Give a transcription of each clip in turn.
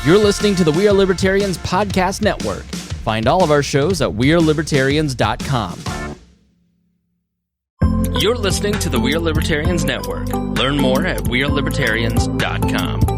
You're listening to the We Are Libertarians Podcast Network. Find all of our shows at wearelibertarians.com. You're listening to the We Are Libertarians Network. Learn more at wearelibertarians.com.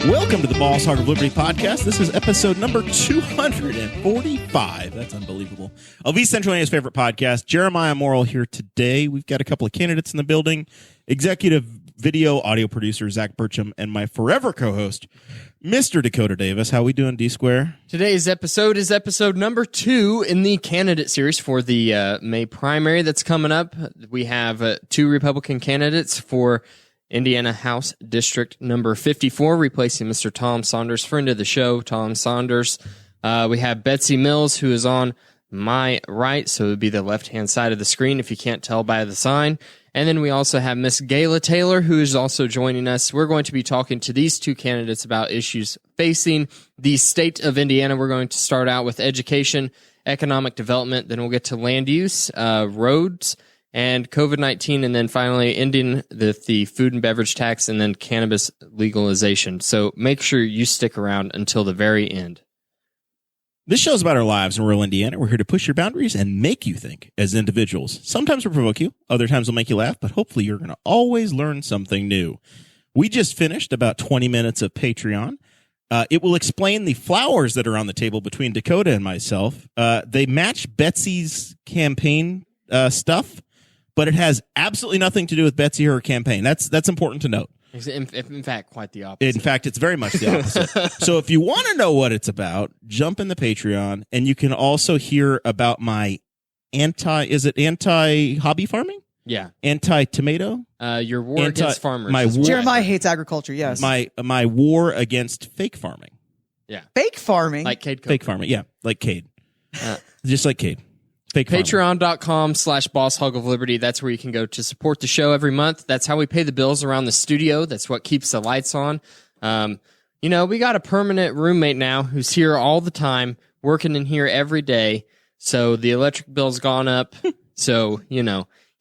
Welcome to the Boss Hog of Liberty podcast. This is episode number 245. That's unbelievable. Of East Central Indiana's favorite podcast, Jeremiah Morrill here today. We've got a couple of candidates in the building. Executive video audio producer Zach Burcham and my forever co-host, Mr. Dakota Davis. How we doing, D-Square? Today's episode is episode number 2 in the candidate series for the May primary that's coming up. We have 2 Republican candidates for Indiana House District number 54, replacing Mr. Tom Saunders, friend of the show, Tom Saunders. We have Betsy Mills, who is on my right, so it would be the left-hand side of the screen if you can't tell by the sign. And then we also have Miss Gayla Taylor, who is also joining us. We're going to be talking to these 2 candidates about issues facing the state of Indiana. We're going to start out with education, economic development, then we'll get to land use, roads, and COVID-19, and then finally ending the food and beverage tax, and then cannabis legalization. So make sure you stick around until the very end. This show's about our lives in rural Indiana. We're here to push your boundaries and make you think as individuals. Sometimes we'll provoke you, other times we'll make you laugh, but hopefully you're going to always learn something new. We just finished about 20 minutes of Patreon. It will explain the flowers that are on the table between Dakota and myself. They match Betsy's campaign stuff, but it has absolutely nothing to do with Betsy or her campaign. That's important to note. In fact, quite the opposite. In fact, it's very much the opposite. So if you want to know what it's about, jump in the Patreon, and you can also hear about my anti-hobby farming? Yeah. Anti-tomato? Your war against farmers. Jeremiah hates agriculture, yes. My war against fake farming. Yeah. Fake farming? Like Cade Coker. Fake farming, yeah. Like Cade. Just like Cade. Patreon.com/Boss Hog of Liberty. That's where you can go to support the show every month. That's how we pay the bills around the studio. That's what keeps the lights on. We got a permanent roommate now who's here all the time, working in here every day. So the electric bill's gone up. So,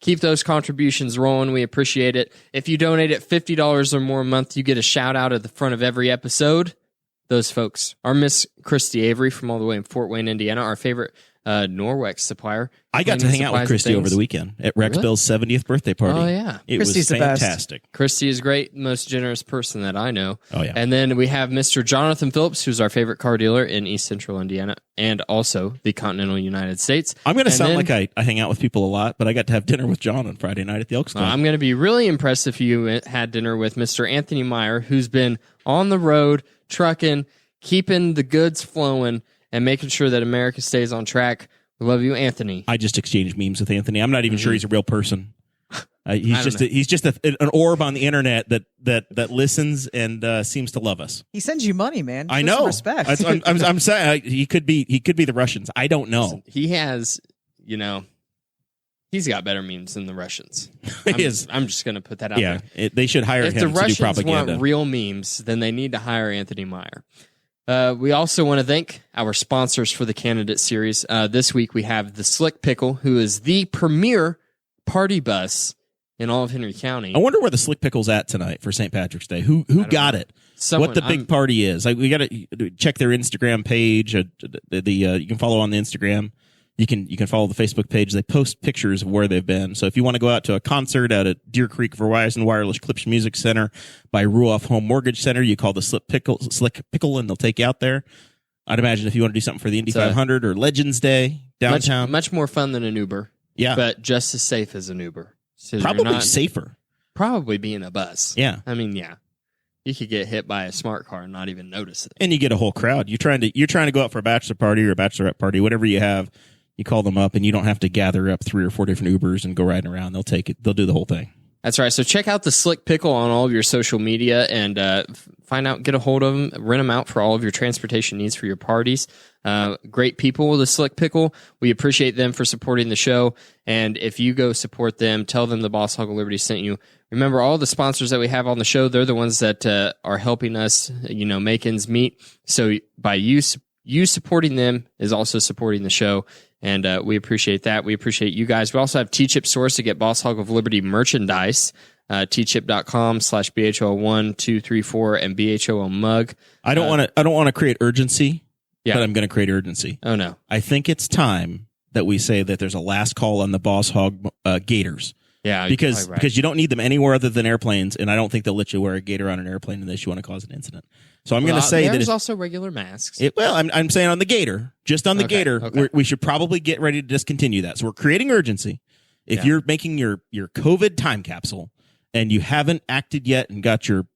keep those contributions rolling. We appreciate it. If you donate at $50 or more a month, you get a shout out at the front of every episode. Those folks are Miss Christy Avery from all the way in Fort Wayne, Indiana, our favorite Norwex supplier. I got to hang out with Christy over the weekend at Rex Bill's 70th birthday party. Oh, yeah. It Christy's was fantastic. Christy is great, most generous person that I know. Oh, yeah. And then we have Mr. Jonathan Phillips, who's our favorite car dealer in East Central Indiana and also the continental United States. I'm going to sound like I hang out with people a lot, but I got to have dinner with John on Friday night at the Elks Club. I'm going to be really impressed if you had dinner with Mr. Anthony Meyer, who's been on the road, trucking, keeping the goods flowing, and making sure that America stays on track. We love you, Anthony. I just exchanged memes with Anthony. I'm not even sure he's a real person. He's just an orb on the internet that listens and seems to love us. He sends you money, man. I know. Respect. I'm saying he could be the Russians. I don't know. Listen, he has, he's got better memes than the Russians. I'm just going to put that out there. They should hire him to do propaganda. If the Russians want real memes, then they need to hire Anthony Meyer. We also want to thank our sponsors for the candidate series. This week we have the Slick Pickle, who is the premier party bus in all of Henry County. I wonder where the Slick Pickle's at tonight for St. Patrick's Day. Who got it? What the big party is? We got to check their Instagram page. You can follow on the Instagram. You can follow the Facebook page. They post pictures of where they've been. So if you want to go out to a concert out at Deer Creek Verizon Wireless Clips Music Center by Ruoff Home Mortgage Center, you call the Slick Pickle, and they'll take you out there. I'd imagine if you want to do something for the Indy 500 or Legends Day downtown. Much more fun than an Uber. Yeah. But just as safe as an Uber. So probably safer. Probably being a bus. Yeah. I mean, yeah. You could get hit by a smart car and not even notice it. And you get a whole crowd. You're trying to go out for a bachelor party or a bachelorette party, whatever you have. You call them up, and you don't have to gather up 3 or 4 different Ubers and go riding around. They'll take it. They'll do the whole thing. That's right. So check out the Slick Pickle on all of your social media and get a hold of them, rent them out for all of your transportation needs for your parties. Great people, the Slick Pickle. We appreciate them for supporting the show. And if you go support them, tell them the Boss Hog of Liberty sent you. Remember, all the sponsors that we have on the show, they're the ones that are helping us, make ends meet. So by you supporting them is also supporting the show. And we appreciate that. We appreciate you guys. We also have T-Chip Source to get Boss Hog of Liberty merchandise. tchip.com/BHO1234 and BHO mug. I don't want to create urgency, but I'm going to create urgency. Oh no. I think it's time that we say that there's a last call on the Boss Hog Gators. Yeah, because you don't need them anywhere other than airplanes, and I don't think they'll let you wear a gator on an airplane unless you want to cause an incident. So I'm going to say there's also regular masks. I'm saying on the gator, just on the gator, okay. we should probably get ready to discontinue that. So we're creating urgency. If you're making your COVID time capsule and you haven't acted yet and got your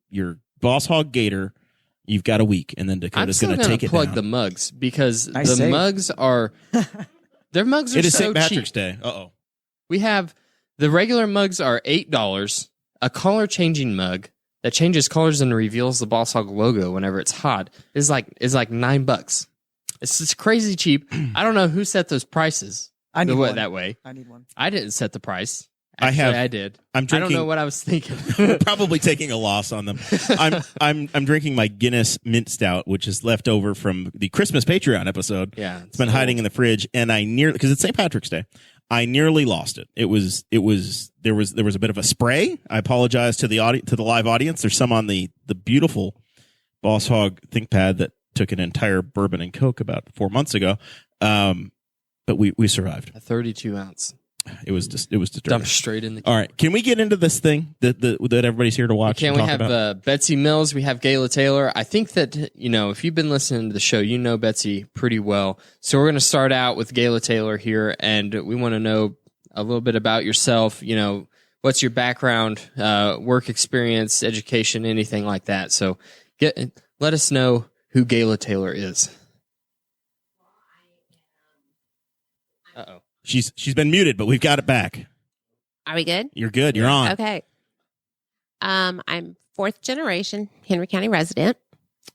Boss Hog Gator, you've got a week, and then Dakota's going to take it plug down. the mugs because Save. mugs are their mugs are It is so St. Patrick's cheap. Day. Uh-oh. We have the regular mugs are $8. A color changing mug that changes colors and reveals the Boss Hog logo whenever it's hot is like $9. It's just crazy cheap. I don't know who set those prices. I need one. That way. I need one. I didn't set the price. I did. I'm drinking, I don't know what I was thinking. probably taking a loss on them. I'm drinking my Guinness Mint Stout, which is left over from the Christmas Patreon episode. Yeah, it's been hiding in the fridge, and because it's St. Patrick's Day, I nearly lost it. There was a bit of a spray. I apologize to the live audience. There's some on the beautiful Boss Hog ThinkPad that took an entire bourbon and Coke about 4 months ago, but we survived. A 32 ounce. It was disturbing. Dumped straight in the. All right, can we get into this thing that everybody's here to watch? We have Betsy Mills. We have Gayla Taylor. I think that if you've been listening to the show, you know Betsy pretty well. So we're going to start out with Gayla Taylor here, and we want to know a little bit about yourself. What's your background, work experience, education, anything like that. So let us know who Gayla Taylor is. Uh-oh. She's been muted, but we've got it back. Are we good? You're good. You're on. Okay. I'm fourth generation Henry County resident.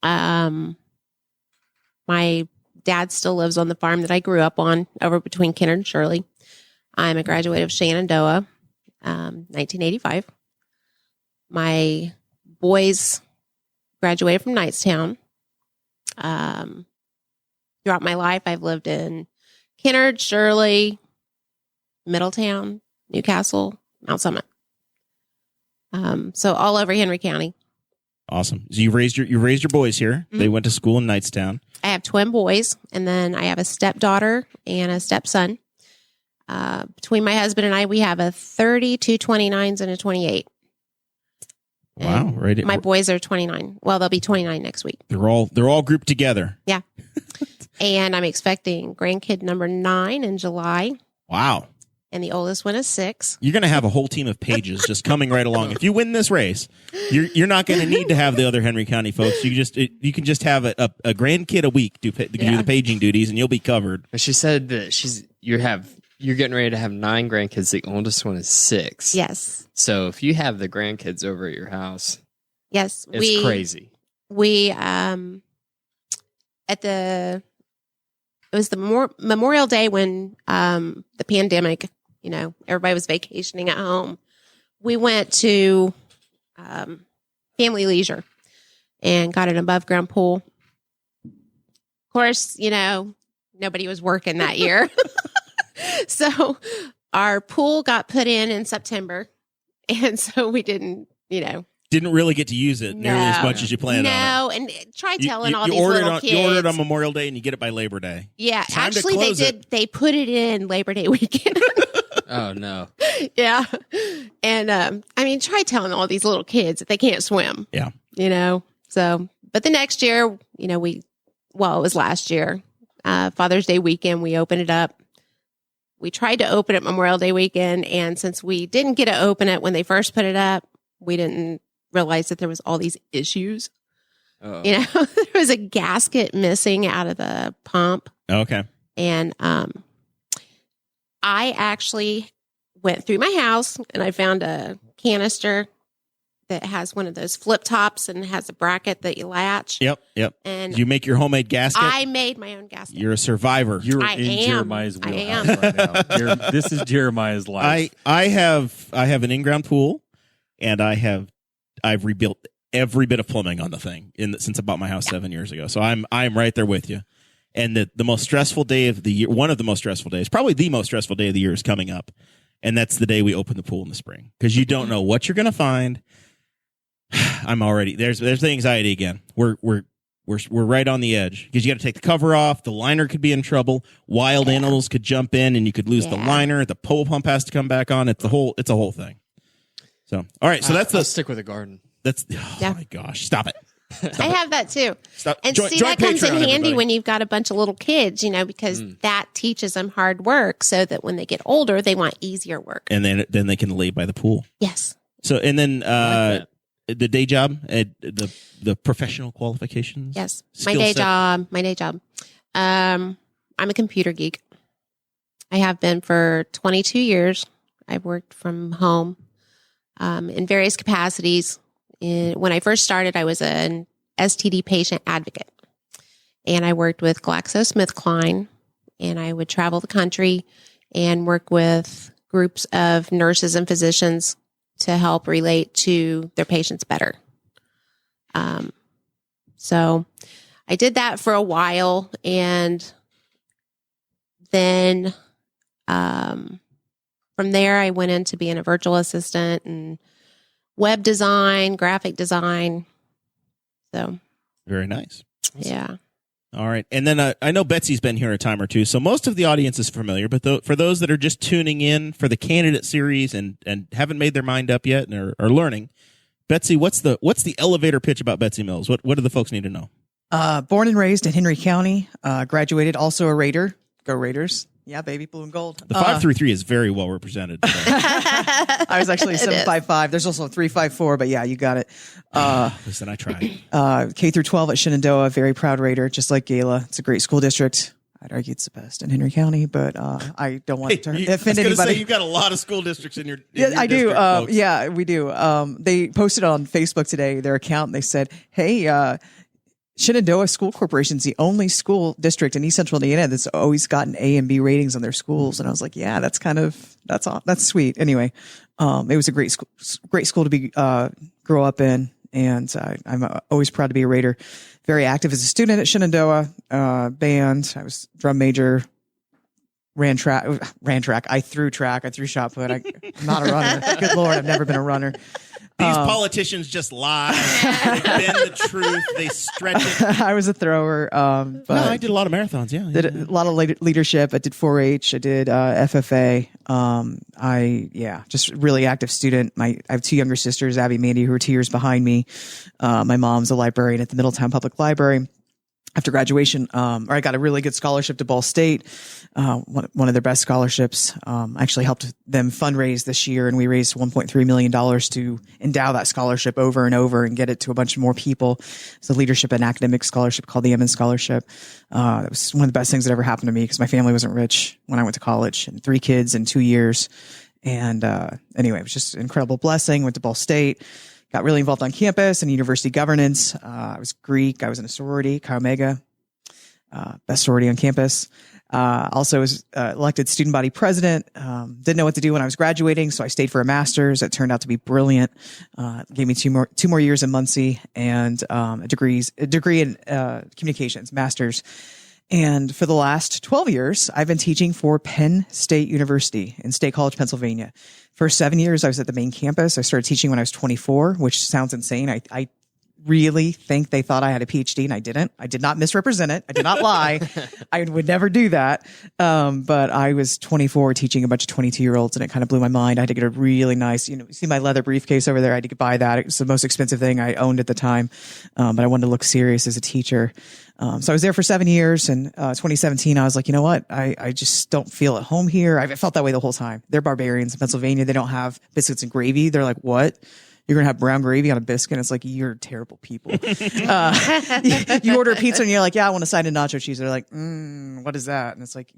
My dad still lives on the farm that I grew up on over between Kenner and Shirley. I'm a graduate of Shenandoah, 1985. My boys graduated from Knightstown. Throughout my life, I've lived in Kennard, Shirley, Middletown, Newcastle, Mount Summit. So all over Henry County. Awesome. So you raised your boys here. Mm-hmm. They went to school in Knightstown. I have twin boys, and then I have a stepdaughter and a stepson. Between my husband and I, we have a 30, two 29s, and a 28. Wow. Right. My boys are 29. Well, they'll be 29 next week. They're all grouped together. Yeah. And I'm expecting grandkid number 9 in July. Wow. And the oldest one is 6. You're going to have a whole team of pages just coming right along. If you win this race, you're not going to need to have the other Henry County folks. You can just have a grandkid a week do the paging duties, and you'll be covered. She said that you're getting ready to have 9 grandkids. The oldest one is 6. Yes. So if you have the grandkids over at your house, yes, it's crazy. It was the Memorial Day when the pandemic, everybody was vacationing at home. We went to Family Leisure and got an above ground pool. Of course, nobody was working that year. So our pool got put in September. And so we didn't really get to use it nearly as much as you planned on it. No, and try telling all these little kids. You ordered on Memorial Day and you get it by Labor Day. Yeah, actually they did. They put it in Labor Day weekend. Oh, no. Yeah. And, try telling all these little kids that they can't swim. Yeah. So, but the next year, it was last year, Father's Day weekend, we opened it up. We tried to open it Memorial Day weekend, and since we didn't get to open it when they first put it up, we didn't realize that there was all these issues. Oh. There was a gasket missing out of the pump. Okay. And I actually went through my house and I found a canister that has one of those flip tops and has a bracket that you latch. Yep. And You make your homemade gasket? I made my own gasket. You're a survivor. You're I in am. Jeremiah's I wheelhouse am. right now. This is Jeremiah's life. I have an in-ground pool, and I've rebuilt every bit of plumbing on the thing since I bought my house 7 years ago. So I'm right there with you. And the most stressful day of the year, one of the most stressful days, probably the most stressful day of the year, is coming up, and that's the day we open the pool in the spring, because you don't know what you're going to find. I'm already there's the anxiety again. We're right on the edge, because you got to take the cover off. The liner could be in trouble. Wild animals could jump in, and you could lose the liner. The pole pump has to come back on. It's a whole thing. So all right, so Let's stick with the garden. That's my gosh, stop it. I have that too. Stop. And Join that comes in Patreon, handy everybody. when you've got a bunch of little kids, because that teaches them hard work, so that when they get older, they want easier work. And then they can lay by the pool. Yes. So and then the day job, the professional qualifications. Yes. skill My day set. job. I'm a computer geek. I have been for 22 years. I've worked from home in various capacities. When I first started, I was an STD patient advocate, and I worked with GlaxoSmithKline, and I would travel the country and work with groups of nurses and physicians to help relate to their patients better. So I did that for a while, and then from there I went into being a virtual assistant and web design, graphic design. So Very nice. yeah. All right. And then I know Betsy's been here a time or two, so most of the audience is familiar. But for those that are just tuning in for the candidate series and haven't made their mind up yet and are learning, Betsy, what's the elevator pitch about Betsy Mills? What do the folks need to know? Born and raised in Henry County, graduated, also a Raider. Go Raiders. Yeah, baby, blue and gold. The 533 is very well represented today. I was actually 755. There's also 354, but yeah, you got it. Listen, I tried. K through 12 at Shenandoah, very proud Raider, just like Gayla. It's a great school district. I'd argue it's the best in Henry County, but I don't want to offend anybody. Say you've got a lot of school districts in your I do. district, folks. Yeah, we do. They posted on Facebook today their account. And they said, "Hey, Shenandoah School Corporation is the only school district in East Central Indiana that's always gotten A and B ratings on their schools." And I was like, "Yeah, that's sweet." Anyway, it was a great school to be grow up in, and I'm always proud to be a Raider. Very active as a student at Shenandoah band. I was drum major. Ran track. I threw track. I threw shot put. I'm not a runner. Good Lord, I've never been a runner. These politicians just lie. They bend the truth. They stretch it. I was a thrower. But No, I did a lot of marathons. Yeah, did a lot of leadership. I did 4-H. I did FFA. Just really active student. I have two younger sisters, Abby and Mandy, who are 2 years behind me. My mom's a librarian at the Middletown Public Library. After graduation, I got a really good scholarship to Ball State, one of their best scholarships. I actually helped them fundraise this year, and we raised $1.3 million to endow that scholarship over and over and get it to a bunch more people. It's a leadership and academic scholarship called the Emmons Scholarship. It was one of the best things that ever happened to me because my family wasn't rich when I went to college, and 3 kids in 2 years. And anyway, it was just an incredible blessing. Went to Ball State. Got really involved on campus and university governance. I was Greek. I was in a sorority, Chi Omega, best sorority on campus. Also was elected student body president. Didn't know what to do when I was graduating, so I stayed for a master's. It turned out to be brilliant. Gave me two more years in Muncie and a degree in communications, master's. And for the last 12 years, I've been teaching for Penn State University in State College, Pennsylvania. For 7 years, I was at the main campus. I started teaching when I was 24, which sounds insane. I really think they thought I had a PhD, and I didn't. I did not misrepresent it. I did not lie. I would never do that. But I was 24 teaching a bunch of 22-year-olds, and it kind of blew my mind. I had to get a really nice, you see my leather briefcase over there? I had to buy that. It was the most expensive thing I owned at the time. But I wanted to look serious as a teacher. So I was there for 7 years, and 2017, I was like, you know what? I just don't feel at home here. I felt that way the whole time. They're barbarians in Pennsylvania. They don't have biscuits and gravy. They're like, what? You're going to have brown gravy on a biscuit? It's like, you're terrible people. You order a pizza and you're like, yeah, I want a side of nacho cheese. They're like, what is that? And it's like,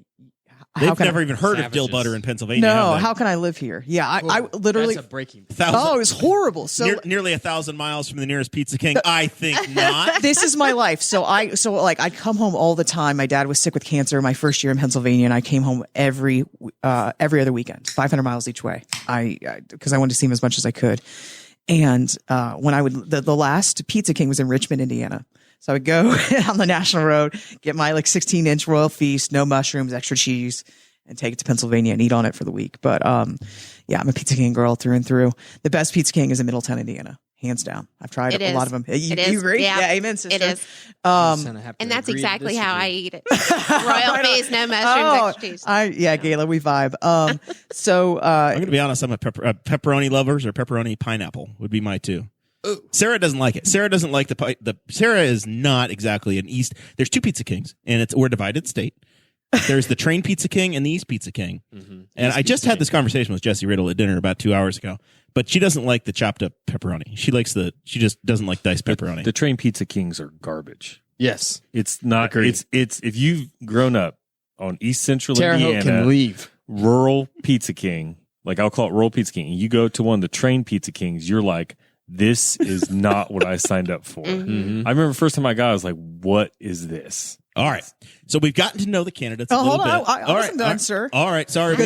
They've never even heard of dill butter in Pennsylvania. No, how can I live here? Yeah, I literally. That's a breaking. Oh, it was horrible. So nearly 1,000 miles from the nearest Pizza King. I think not. This is my life. So I'd come home all the time. My dad was sick with cancer my first year in Pennsylvania, and I came home every other weekend, 500 miles each way. Because I wanted to see him as much as I could. And when I would, the last Pizza King was in Richmond, Indiana. So I would go on the national road, get my 16-inch Royal Feast, no mushrooms, extra cheese, and take it to Pennsylvania and eat on it for the week. But yeah, I'm a Pizza King girl through and through. The best Pizza King is in Middletown, Indiana, hands down. I've tried a lot of them. You agree? Yeah, amen, sister. It is. And that's exactly how I eat it. Royal Feast, no mushrooms, extra cheese. Gayla, we vibe. So I'm going to be honest. I'm a pepperoni lovers or pepperoni pineapple would be my two. Ooh. Sarah doesn't like it. Sarah doesn't like the Sarah is not exactly an East. There's two Pizza Kings, and we're a divided state. There's the Train Pizza King and the East Pizza King. Mm-hmm. And I just had this conversation with Jessie Riddle at dinner about 2 hours ago. But she doesn't like the chopped up pepperoni. She just doesn't like diced pepperoni. The Train Pizza Kings are garbage. Yes, it's not. Agreed. It's if you've grown up on East Central Terre Haute Indiana, can leave. Rural Pizza King, I'll call it rural Pizza King, and you go to one of the Train Pizza Kings, you're like, this is not what I signed up for. Mm-hmm. I remember the first time I got, I was like, what is this? All right. So we've gotten to know the candidates a little bit. I wasn't done, sir. All right. Sorry. We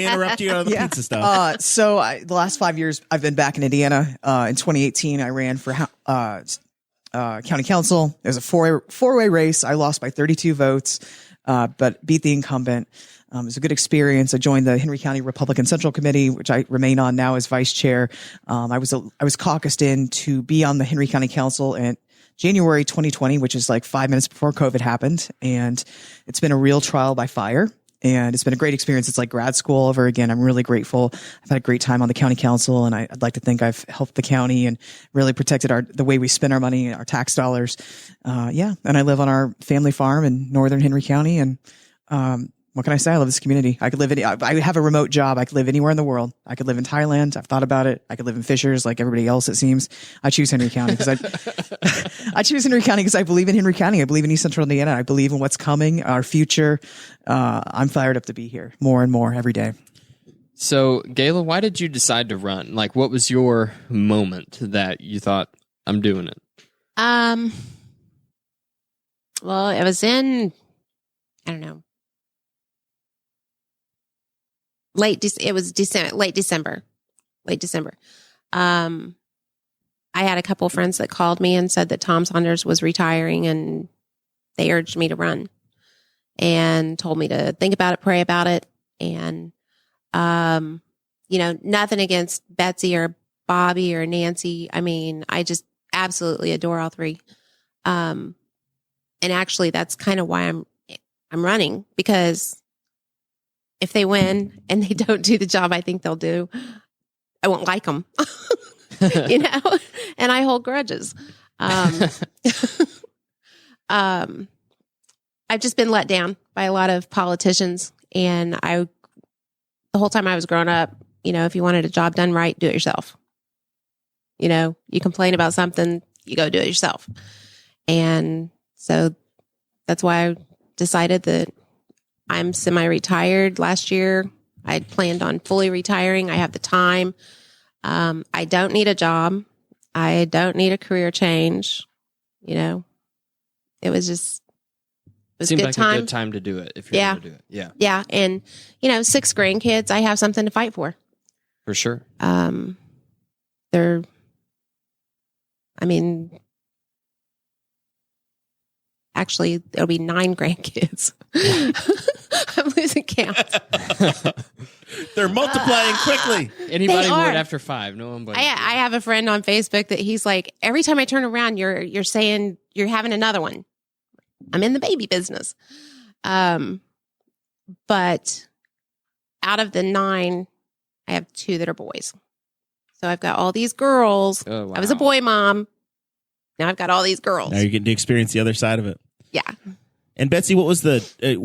interrupted you on the pizza stuff. So the last 5 years, I've been back in Indiana. In 2018, I ran for county council. It was a four-way race. I lost by 32 votes, but beat the incumbent. It was a good experience. I joined the Henry County Republican Central Committee, which I remain on now as vice chair. I was caucused in to be on the Henry County Council in January 2020, which is 5 minutes before COVID happened. And it's been a real trial by fire. And it's been a great experience. It's like grad school all over again. I'm really grateful. I've had a great time on the county council, and I'd like to think I've helped the county and really protected the way we spend our money, our tax dollars. And I live on our family farm in northern Henry County, and what can I say? I love this community. I could live I have a remote job. I could live anywhere in the world. I could live in Thailand. I've thought about it. I could live in Fishers like everybody else, it seems. I choose Henry County because I choose Henry County because I believe in Henry County. I believe in East Central Indiana. I believe in what's coming, our future. I'm fired up to be here more and more every day. So, Gayla, why did you decide to run? What was your moment that you thought, I'm doing it? Well, it was in, I don't know. Late December. I had a couple of friends that called me and said that Tom Saunders was retiring, and they urged me to run and told me to think about it, pray about it. And, nothing against Betsy or Bobby or Nancy. I mean, I just absolutely adore all three. And actually that's kind of why I'm running, because if they win and they don't do the job I think they'll do, I won't like them, and I hold grudges. I've just been let down by a lot of politicians. And the whole time I was growing up, if you wanted a job done right, do it yourself. You complain about something, you go do it yourself. And so that's why I decided that I'm semi-retired last year. I had planned on fully retiring. I have the time. I don't need a job. I don't need a career change. It was Seemed good like time. a good time to do it if you're going to do it. Yeah. Yeah. And, 6 grandkids, I have something to fight for. For sure. Actually, it'll be 9 grandkids. I'm losing count. They're multiplying quickly. Anybody They would are. after 5. No one blames I have a friend on Facebook that he's like, every time I turn around, you're saying you're having another one. I'm in the baby business. But out of the 9, I have 2 that are boys. So I've got all these girls. Oh, wow. I was a boy mom. Now I've got all these girls. Now you're getting to experience the other side of it. Yeah. And Betsy, what was there's a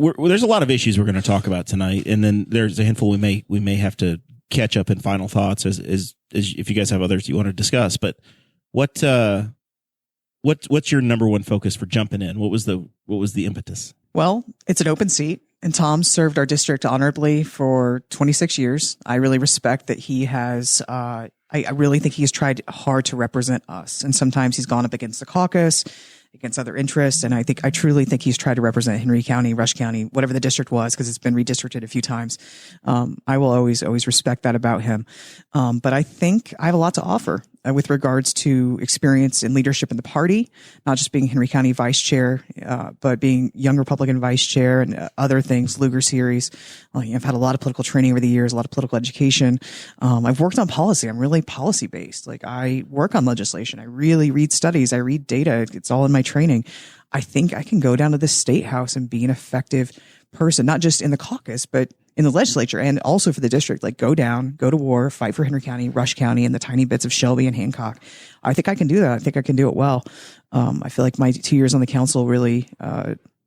lot of issues we're going to talk about tonight, and then there's a handful we may have to catch up in final thoughts as if you guys have others you want to discuss. But what's your number one focus for jumping in? What was the impetus? Well, it's an open seat. And Tom served our district honorably for 26 years. I really respect that he has, I really think he has tried hard to represent us. And sometimes he's gone up against the caucus, against other interests. And I truly think he's tried to represent Henry County, Rush County, whatever the district was, because it's been redistricted a few times. I will always respect that about him. But I think I have a lot to offer with regards to experience and leadership in the party, not just being Henry County vice chair, but being young Republican vice chair and other things, Lugar series. I've had a lot of political training over the years, a lot of political education. I've worked on policy. I'm really policy based. Like I work on legislation. I really read studies. I read data. It's all in my training. I think I can go down to the state house and be an effective person, not just in the caucus, but in the legislature and also for the district. Like go down, go to war, fight for Henry County, Rush County, and the tiny bits of Shelby and Hancock. I think I can do that. I think I can do it well. I feel like my 2 years on the council really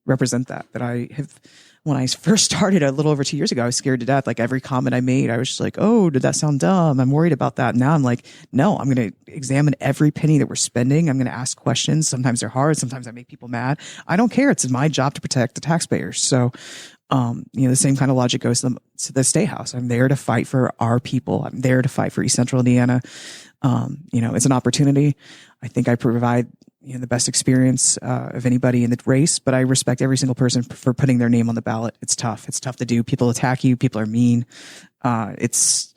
represent that I have. When I first started a little over 2 years ago, I was scared to death. Like every comment I made, I was just like, oh, did that sound dumb? I'm worried about that. Now I'm like, no, I'm going to examine every penny that we're spending. I'm going to ask questions. Sometimes they're hard. Sometimes I make people mad. I don't care. It's my job to protect the taxpayers. So, the same kind of logic goes to the state house. I'm there to fight for our people. I'm there to fight for East Central Indiana. It's an opportunity. I think I provide the best experience of anybody in the race, but I respect every single person for putting their name on the ballot. It's tough. It's tough to do. People attack you. People are mean. It's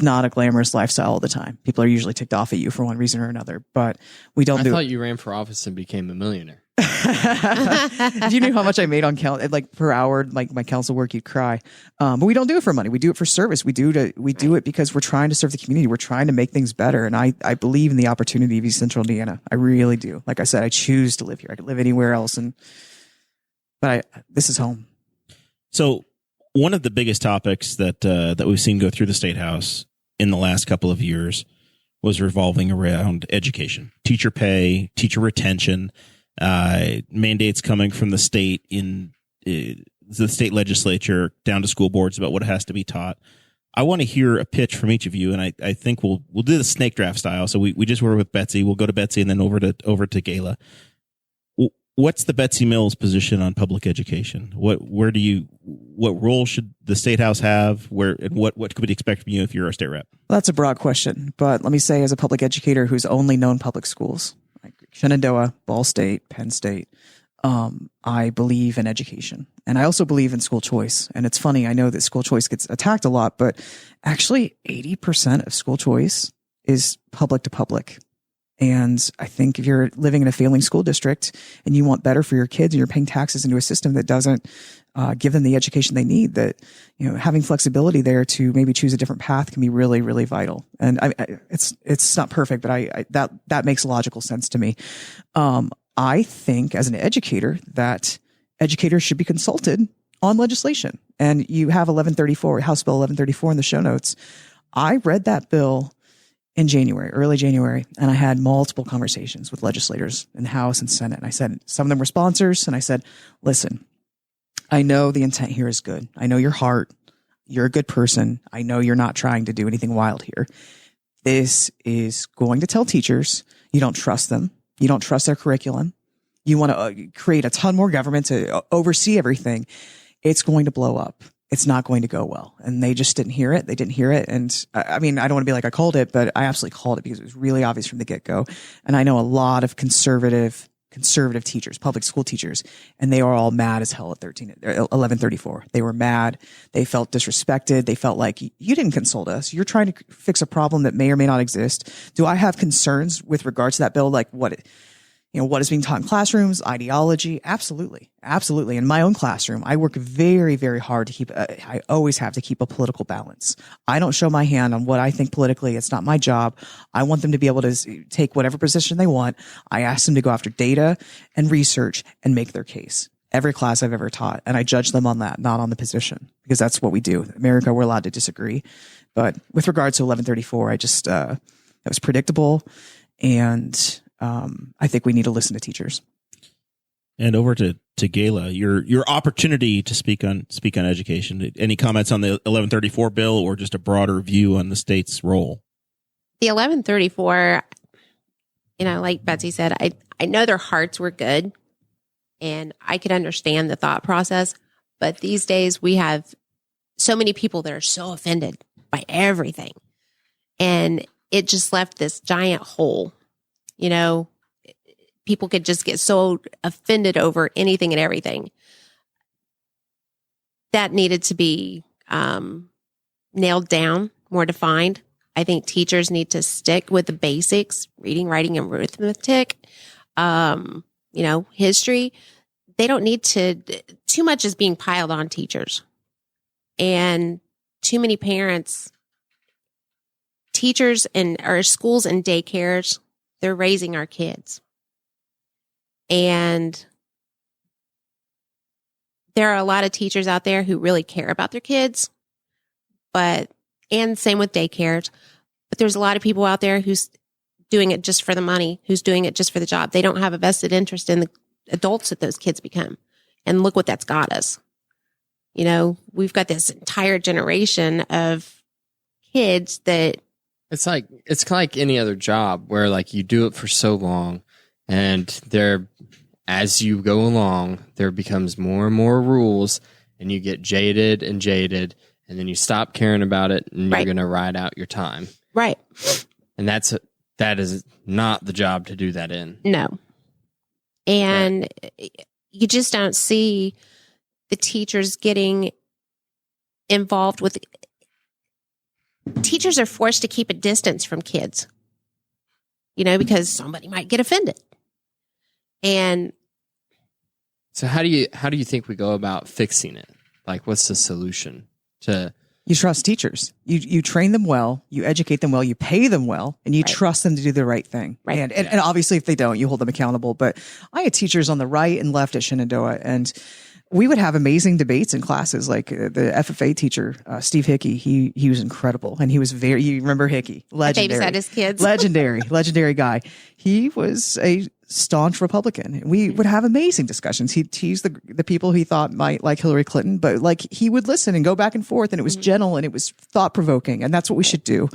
not a glamorous lifestyle all the time. People are usually ticked off at you for one reason or another, but we don't do it. I thought you ran for office and became a millionaire. If you knew how much I made on per hour, like my council work, you'd cry. But we don't do it for money. We do it for service. We do it because we're trying to serve the community. We're trying to make things better. And I believe in the opportunity of East Central Indiana. I really do. Like I said, I choose to live here. I could live anywhere else. But this is home. So one of the biggest topics that we've seen go through the State House in the last couple of years was revolving around education, teacher pay, teacher retention, mandates coming from the state in the state legislature down to school boards about what has to be taught. I want to hear a pitch from each of you, and I think we'll do the snake draft style. So we just were with Betsy. We'll go to Betsy and then over to Gayla. What's the Betsy Mills position on public education? What role should the State House have? What could we expect from you if you're a state rep? Well, that's a broad question, but let me say, as a public educator who's only known public schools, like Shenandoah, Ball State, Penn State, I believe in education. And I also believe in school choice. And it's funny, I know that school choice gets attacked a lot, but actually 80% of school choice is public to public. And I think if you're living in a failing school district and you want better for your kids and you're paying taxes into a system that doesn't give them the education they need, that, having flexibility there to maybe choose a different path can be really, really vital. And it's not perfect, but that makes logical sense to me. I think as an educator that educators should be consulted on legislation. And you have House Bill 1134 in the show notes. I read that bill in early January, and I had multiple conversations with legislators in the House and Senate. And I said, some of them were sponsors. And I said, listen, I know the intent here is good. I know your heart. You're a good person. I know you're not trying to do anything wild here. This is going to tell teachers you don't trust them. You don't trust their curriculum. You want to create a ton more government to oversee everything. It's going to blow up. It's not going to go well. And they just didn't hear it. They didn't hear it. And I don't want to be like I called it, but I absolutely called it because it was really obvious from the get-go. And I know a lot of conservative teachers, public school teachers, and they are all mad as hell at 1134. They were mad. They felt disrespected. They felt like you didn't consult us. You're trying to fix a problem that may or may not exist. Do I have concerns with regards to that bill? Like what is being taught in classrooms, ideology? Absolutely. Absolutely. In my own classroom, I work very, very hard to I always have to keep a political balance. I don't show my hand on what I think politically. It's not my job. I want them to be able to take whatever position they want. I ask them to go after data and research and make their case. Every class I've ever taught. And I judge them on that, not on the position, because that's what we do. In America, we're allowed to disagree. But with regards to 1134, that was predictable. And I think we need to listen to teachers. And over to Gayla, your opportunity to speak on education. Any comments on the 1134 bill or just a broader view on the state's role? The 1134, like Betsy said, I know their hearts were good and I could understand the thought process, But these days we have so many people that are so offended by everything. And it just left this giant hole. You know, people could just get so offended over anything and everything. That needed to be nailed down, more defined. I think teachers need to stick with the basics, reading, writing, and arithmetic, history. They don't need to, too much is being piled on teachers. And too many parents, teachers in our schools and daycares, they're raising our kids. And there are a lot of teachers out there who really care about their kids, and same with daycares. But there's a lot of people out there who's doing it just for the money, who's doing it just for the job. They don't have a vested interest in the adults that those kids become. And look what that's got us. You know, we've got this entire generation of kids that It's like any other job where like you do it for so long and as you go along, there becomes more and more rules and you get jaded and then you stop caring about it and you're going to ride out your time. right. And that is not the job to do that in. No. And you just don't see the teachers getting involved with. Teachers are forced to keep a distance from kids, because somebody might get offended. And so how do you think we go about fixing it? Like, what's the solution to? You trust teachers. You train them well, you educate them well, you pay them well, and you trust them to do the right thing. Right. And obviously if they don't, you hold them accountable. But I had teachers on the right and left at Shenandoah, and we would have amazing debates in classes. Like the FFA teacher, Steve Hickey, he was incredible. And he was you remember Hickey? Legendary. babysat his kids. Legendary guy. He was a staunch Republican. We would have amazing discussions. He'd tease the people he thought might like Hillary Clinton, but like he would listen and go back and forth, and it was gentle and it was thought provoking, and that's what we should do.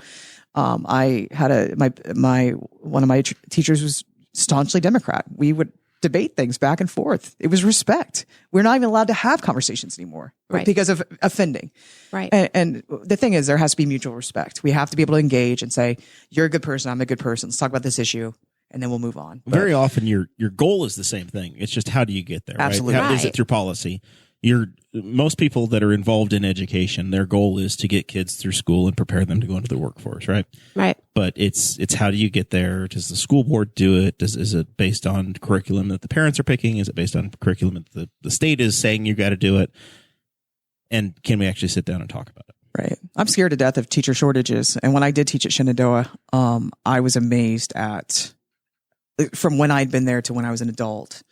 I had one of my teachers was staunchly Democrat. We would debate things back and forth. It was respect. We're not even allowed to have conversations anymore because of offending. Right. And the thing is, there has to be mutual respect. We have to be able to engage and say, you're a good person, I'm a good person. Let's talk about this issue. And then we'll move on. Very often your goal is the same thing. It's just how do you get there? Absolutely. Right? How is it through policy? Most people that are involved in education, their goal is to get kids through school and prepare them to go into the workforce, right? Right. But it's how do you get there? Does the school board do it? Is it based on curriculum that the parents are picking? Is it based on curriculum that the state is saying you got to do it? And can we actually sit down and talk about it? Right. I'm scared to death of teacher shortages. And when I did teach at Shenandoah, I was amazed at, from when I'd been there to when I was an adult,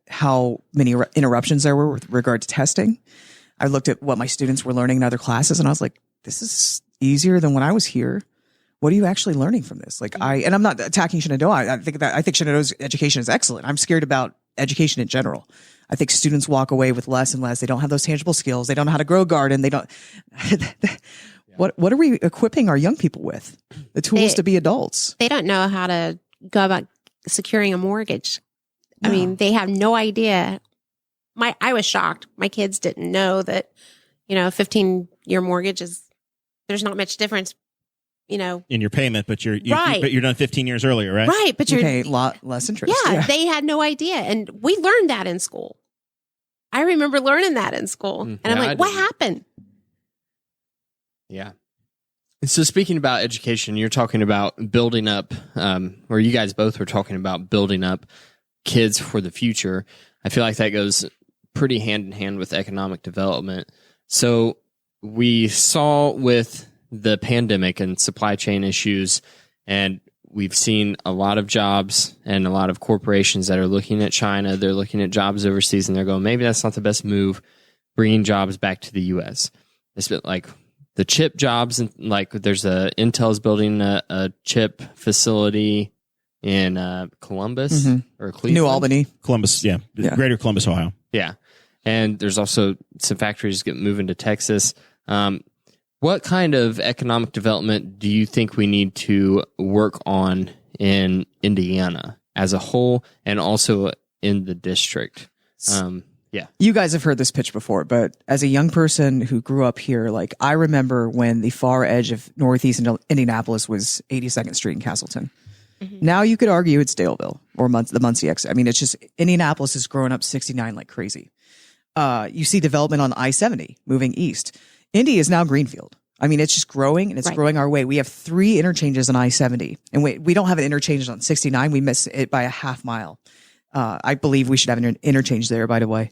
how many interruptions there were with regard to testing. I looked at what my students were learning in other classes, and I was like, this is easier than when I was here. What are you actually learning from this? Like and I'm not attacking Shenandoah. I think Shenandoah's education is excellent. I'm scared about education in general. I think students walk away with less and less. They don't have those tangible skills. They don't know how to grow a garden. They don't. What are we equipping our young people with? The tools to be adults. They don't know how to go about securing a mortgage. I mean, they have no idea. I was shocked. My kids didn't know that, a 15-year mortgage there's not much difference, in your payment, but you're right. You're done 15 years earlier, right? Right, but you're pay a lot less interest. Yeah, they had no idea, and we learned that in school. I remember learning that in school, and I'm like, what happened? Yeah. So speaking about education, you're talking about building up, or you guys both were talking about building up kids for the future. I feel like that goes pretty hand in hand with economic development. So we saw with the pandemic and supply chain issues, and we've seen a lot of jobs and a lot of corporations that are looking at China. They're looking at jobs overseas, and they're going, maybe that's not the best move, bringing jobs back to the U.S. It's been like the chip jobs, and like there's Intel's building a chip facility in Columbus or Cleveland. New Albany. Columbus, yeah. Greater Columbus, Ohio. Yeah. And there's also some factories moving to Texas. What kind of economic development do you think we need to work on in Indiana as a whole and also in the district? You guys have heard this pitch before, but as a young person who grew up here, like I remember when the far edge of Northeast Indianapolis was 82nd Street in Castleton. Now you could argue it's Daleville or the Muncie exit. I mean, it's just Indianapolis is growing up 69 like crazy. You see development on I-70 moving east. Indy is now Greenfield. I mean, it's just growing and it's growing our way. We have 3 interchanges on I-70 and we don't have an interchange on 69. We miss it by a half mile. I believe we should have an interchange there, by the way.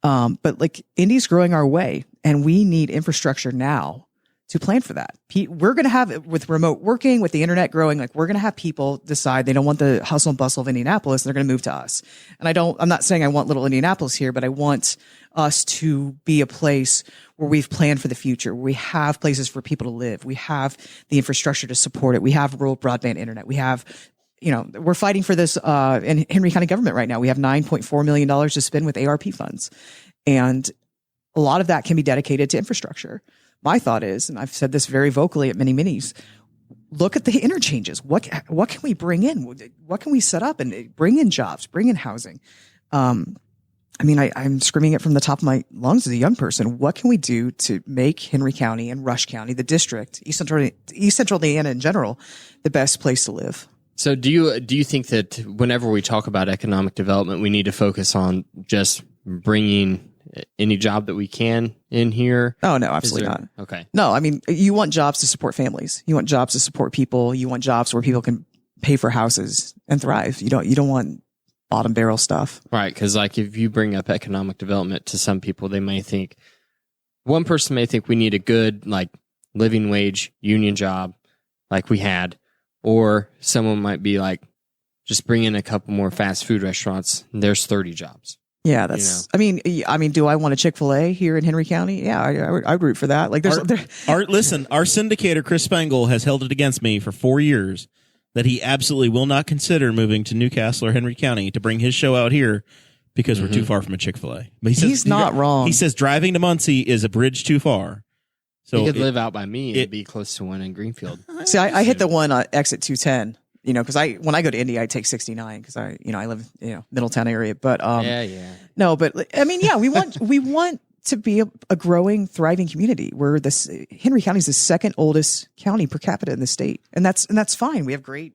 But like Indy's growing our way and we need infrastructure now to plan for that. We're going to have, with remote working, with the internet growing, like we're going to have people decide they don't want the hustle and bustle of Indianapolis. They're going to move to us. And I'm not saying I want little Indianapolis here, but I want us to be a place where we've planned for the future, where we have places for people to live. We have the infrastructure to support it. We have rural broadband internet. We have, we're fighting for this in Henry County government right now. We have $9.4 million to spend with ARP funds. And a lot of that can be dedicated to infrastructure. My thought is, and I've said this very vocally at many minis, look at the interchanges. What can we bring in? What can we set up and bring in jobs, bring in housing? I'm screaming it from the top of my lungs as a young person. What can we do to make Henry County and Rush County, the district, East Central Indiana in general, the best place to live? So do you think that whenever we talk about economic development, we need to focus on just bringing any job that we can in here? Oh, no, absolutely not. Okay. No, I mean, you want jobs to support families. You want jobs to support people. You want jobs where people can pay for houses and thrive. You don't want bottom barrel stuff. Right. Because like if you bring up economic development to some people, they may think, one person may think we need a good like living wage union job like we had, or someone might be like, just bring in a couple more fast food restaurants. And there's 30 jobs. Yeah, that's. I mean, do I want a Chick-fil-A here in Henry County? Yeah, I would root for that. Like, listen, our syndicator Chris Spangle has held it against me for 4 years that he absolutely will not consider moving to Newcastle or Henry County to bring his show out here because we're too far from a Chick-fil-A. But he's not wrong. He says driving to Muncie is a bridge too far. So he could live out by me and be close to one in Greenfield. See, I hit the one exit 210. Because when I go to Indy, I take 69 because I live Middletown area. But no, but I mean, yeah, we want to be a growing, thriving community. Henry County is the second oldest county per capita in the state, and that's fine. We have great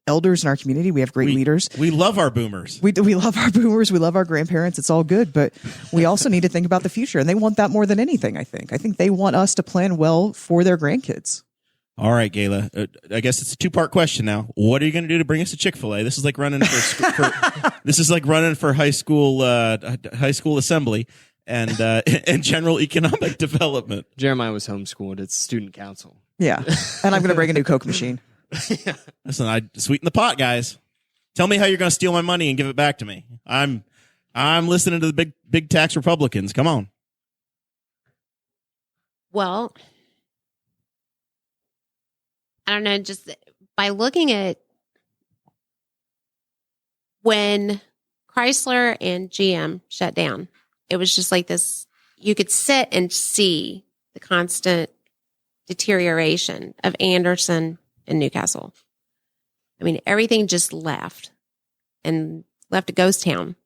elders in our community. We have great leaders. We love our boomers. We love our boomers. We love our grandparents. It's all good, but we also need to think about the future, and they want that more than anything. I think they want us to plan well for their grandkids. All right, Gayla. I guess it's a 2-part question now. What are you going to do to bring us to Chick-fil-A? This is like running for high school assembly and general economic development. Jeremiah was homeschooled. It's student council. Yeah, and I'm going to bring a new Coke machine. Listen, I sweeten the pot, guys. Tell me how you're going to steal my money and give it back to me. I'm listening to the big tax Republicans. Come on. Well, I don't know, just by looking at when Chrysler and GM shut down, it was just like this, you could sit and see the constant deterioration of Anderson and Newcastle. I mean, everything just left a ghost town.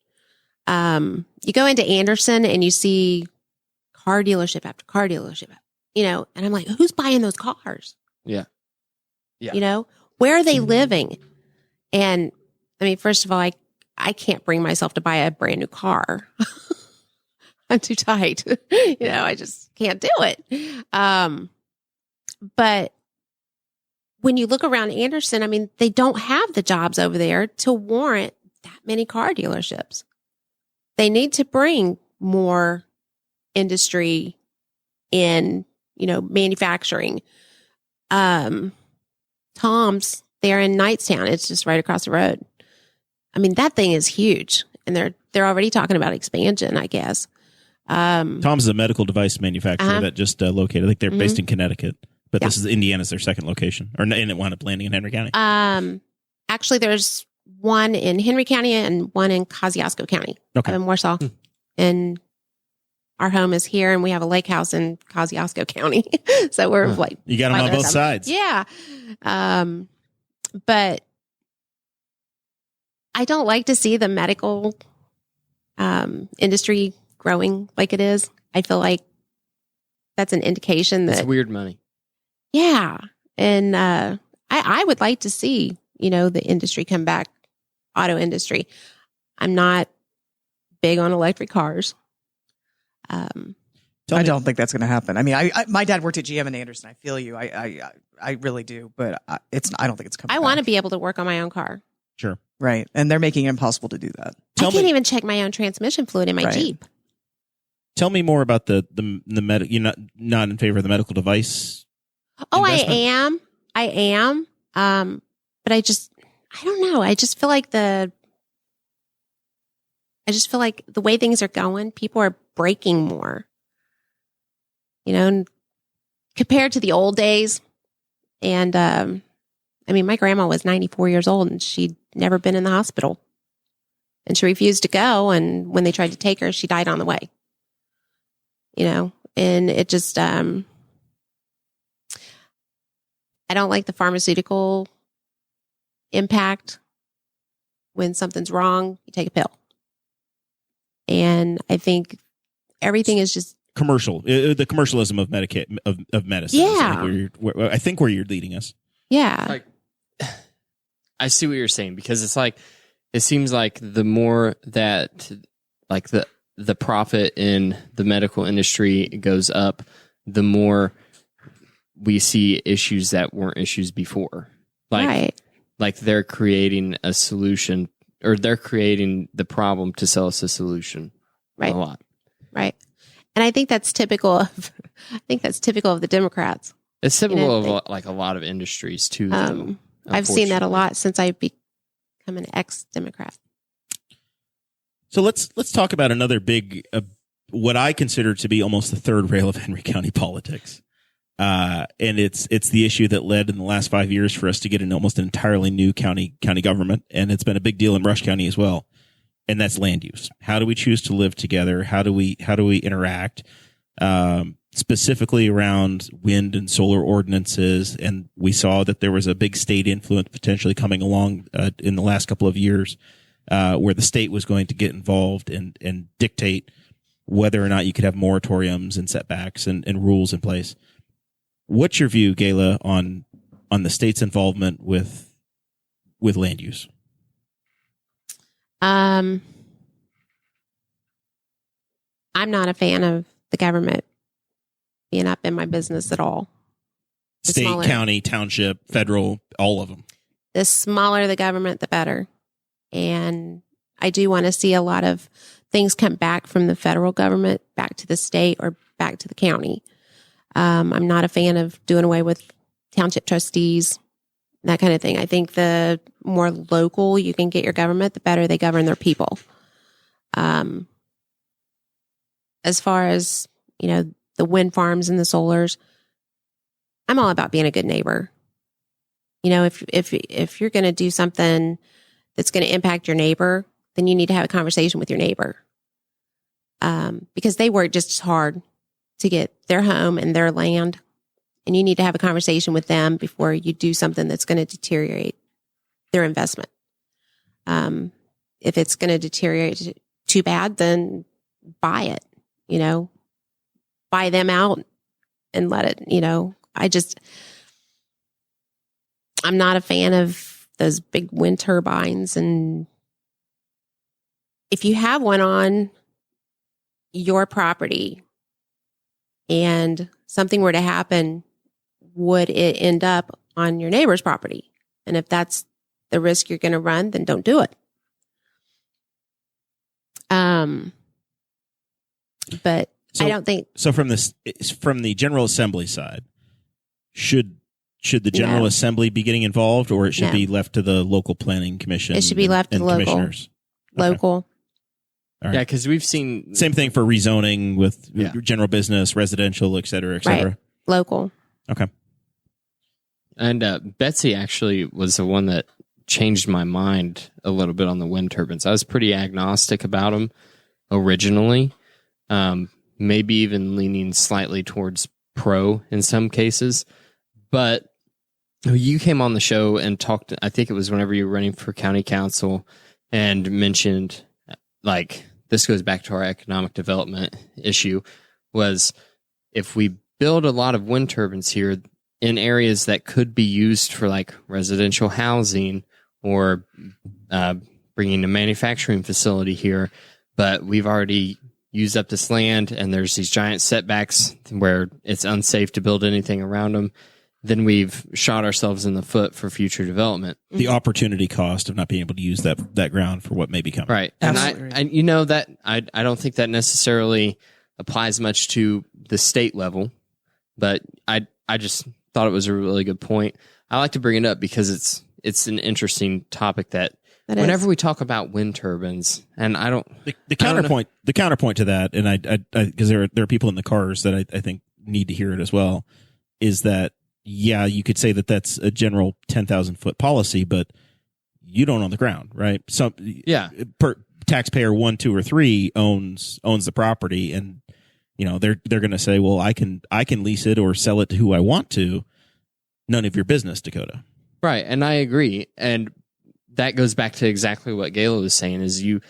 You go into Anderson and you see car dealership after car dealership, and I'm like, who's buying those cars? Yeah. Yeah. Where are they living? And I mean, first of all, I can't bring myself to buy a brand new car. I'm too tight. I just can't do it. But when you look around Anderson, I mean, they don't have the jobs over there to warrant that many car dealerships. They need to bring more industry in, manufacturing. Tom's there in Knightstown. It's just right across the road. I mean, that thing is huge, and they're already talking about expansion, I guess. Tom's is a medical device manufacturer that just located. I think they're based in Connecticut, but this is Indiana's their second location, and it wound up landing in Henry County. Actually, there's one in Henry County and one in Kosciuszko County. Okay, in Warsaw, and our home is here, and we have a lake house in Kosciuszko County. So we're like, you got them on both sides. Yeah. But I don't like to see the medical industry growing like it is, I feel like that's an indication It's that, weird money. yeah. And I would like to see, the industry come back, auto industry. I'm not big on electric cars. Tell I me- don't think that's going to happen. I mean, my dad worked at GM and Anderson. I feel you. I really do, but I don't think it's coming. I want to be able to work on my own car. Sure. right, and they're making it impossible to do that. Tell I can't me- even check my own transmission fluid in my Right. Jeep. Tell me more about the you're not in favor of the medical device. Oh, investment? I am. But I don't know. I just feel like the way things are going, people are breaking more. And compared to the old days. And my grandma was 94 years old and she'd never been in the hospital. And she refused to go. And when they tried to take her, she died on the way. And it just, I don't like the pharmaceutical impact. When something's wrong, you take a pill. And I think everything is just Commercial, the commercialism of of medicine. Yeah. I think where you're leading us. yeah. Like, I see what you're saying, because it's like, it seems like the more that like the profit in the medical industry goes up, the more we see issues that weren't issues before. Right. Like they're creating a solution, or they're creating the problem to sell us a solution. Right. A lot. Right. And I think that's typical of the Democrats. It's typical of they- like a lot of industries too. though, I've seen that a unfortunately. lot since I've become an ex-Democrat. So let's talk about another big, what I consider to be almost the third rail of Henry County politics, and it's the issue that led in the last 5 years for us to get an almost entirely new county government, and it's been a big deal in Rush County as well. And that's land use. How do we choose to live together? How do we interact? Specifically around wind and solar ordinances, and we saw that there was a big state influence potentially coming along in the last couple of years, where the state was going to get involved and dictate whether or not you could have moratoriums and setbacks and rules in place. What's your view, Gayla, on the state's involvement with land use? I'm not a fan of the government being up in my business at all. The State, smaller- county, township, federal, all of them. The smaller the government, the better. And I do want to see a lot of things come back from the federal government back to the state or back to the county. I'm not a fan of doing away with township trustees, that kind of thing. I think the more local you can get your government, the better they govern their people. As far as, the wind farms and the solars, I'm all about being a good neighbor. If you're going to do something that's going to impact your neighbor, then you need to have a conversation with your neighbor. Because they work just as hard to get their home and their land. And you need to have a conversation with them before you do something that's going to deteriorate their investment. If it's going to deteriorate too bad, then buy it, buy them out and let it, I'm not a fan of those big wind turbines. And if you have one on your property and something were to happen, would it end up on your neighbor's property? And if that's the risk you're going to run, then don't do it. But I don't think So from the General Assembly side, should the General No. Assembly be getting involved, or it should No. be left to the local planning commission? It should be left to and the local. commissioners? Okay. local. All right. Yeah, because we've seen Same thing for rezoning with Yeah. general business, residential, et cetera, et cetera. Right. Local. Okay. And Betsy actually was the one that changed my mind a little bit on the wind turbines. I was pretty agnostic about them originally, maybe even leaning slightly towards pro in some cases. But you came on the show and talked, I think it was whenever you were running for county council, and mentioned like this goes back to our economic development issue, was if we build a lot of wind turbines here in areas that could be used for like residential housing or bringing a manufacturing facility here, but we've already used up this land and there's these giant setbacks where it's unsafe to build anything around them, then we've shot ourselves in the foot for future development. The opportunity cost of not being able to use that ground for what may be coming. Right. And I don't think that necessarily applies much to the state level, but I just thought it was a really good point. I like to bring it up because it's an interesting topic that whenever we talk about wind turbines, and I don't the counterpoint to that, and I because there are people in the cars that I think need to hear it as well, is that yeah, you could say that that's a general 10,000 foot policy, but you don't own the ground, right? So per taxpayer 1, 2, or 3 owns the property, and they're going to say, well, I can lease it or sell it to who I want to. None of your business, Dakota. Right, and I agree, and that goes back to exactly what Gayla was saying. Is you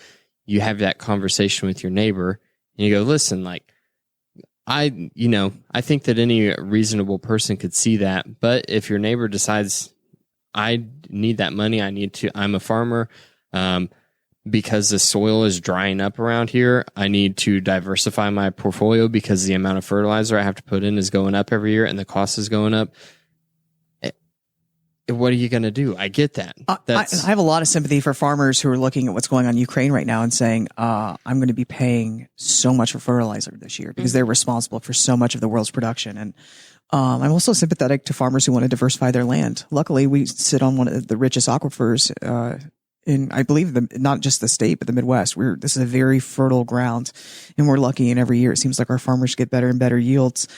have that conversation with your neighbor, and you go, listen, like. I think that any reasonable person could see that, but if your neighbor decides I need that money, I'm a farmer, because the soil is drying up around here, I need to diversify my portfolio because the amount of fertilizer I have to put in is going up every year and the cost is going up. What are you going to do? I get that. I have a lot of sympathy for farmers who are looking at what's going on in Ukraine right now and saying, I'm going to be paying so much for fertilizer this year because they're responsible for so much of the world's production. And I'm also sympathetic to farmers who want to diversify their land. Luckily, we sit on one of the richest aquifers in, I believe, not just the state, but the Midwest. This is a very fertile ground, and we're lucky. And every year it seems like our farmers get better and better yields.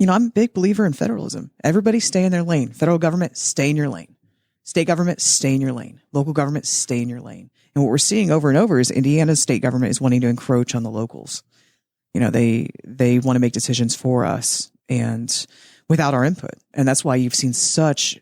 I'm a big believer in federalism. Everybody stay in their lane. Federal government, stay in your lane. State government, stay in your lane. Local government, stay in your lane. And what we're seeing over and over is Indiana's state government is wanting to encroach on the locals. They want to make decisions for us and without our input. And that's why you've seen such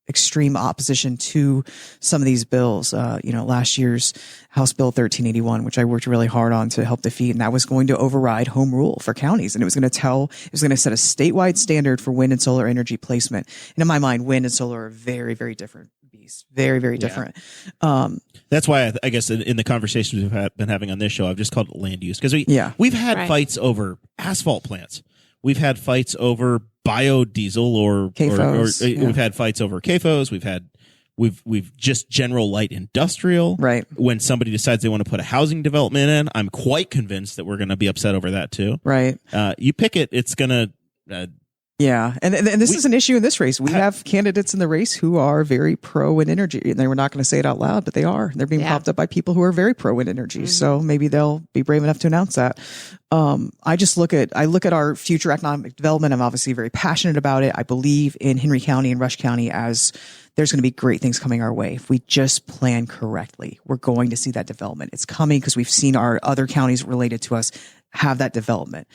extreme opposition to some of these bills. Last year's House Bill 1381, which I worked really hard on to help defeat, and that was going to override home rule for counties. And it was going to set a statewide standard for wind and solar energy placement. And in my mind, wind and solar are very, very different beasts. Very, very different. That's why I guess in the conversations we've been having on this show, I've just called it land use, because we've had fights over asphalt plants. We've had fights over biodiesel or we've had fights over CAFOs. We've just general light industrial. Right. When somebody decides they want to put a housing development in, I'm quite convinced that we're going to be upset over that too. Right. You pick it, it's going to. Yeah. And this is an issue in this race. We have candidates in the race who are very pro wind energy, and they were not going to say it out loud, but they are. They're being popped up by people who are very pro wind energy. Mm-hmm. So maybe they'll be brave enough to announce that. I look at our future economic development. I'm obviously very passionate about it. I believe in Henry County and Rush County as there's going to be great things coming our way. If we just plan correctly, we're going to see that development. It's coming because we've seen our other counties related to us have that development.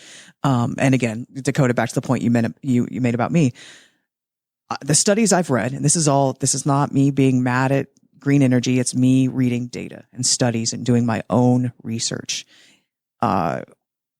And again, Dakota, back to the point you made about me. The studies I've read, and this is not me being mad at green energy. It's me reading data and studies and doing my own research.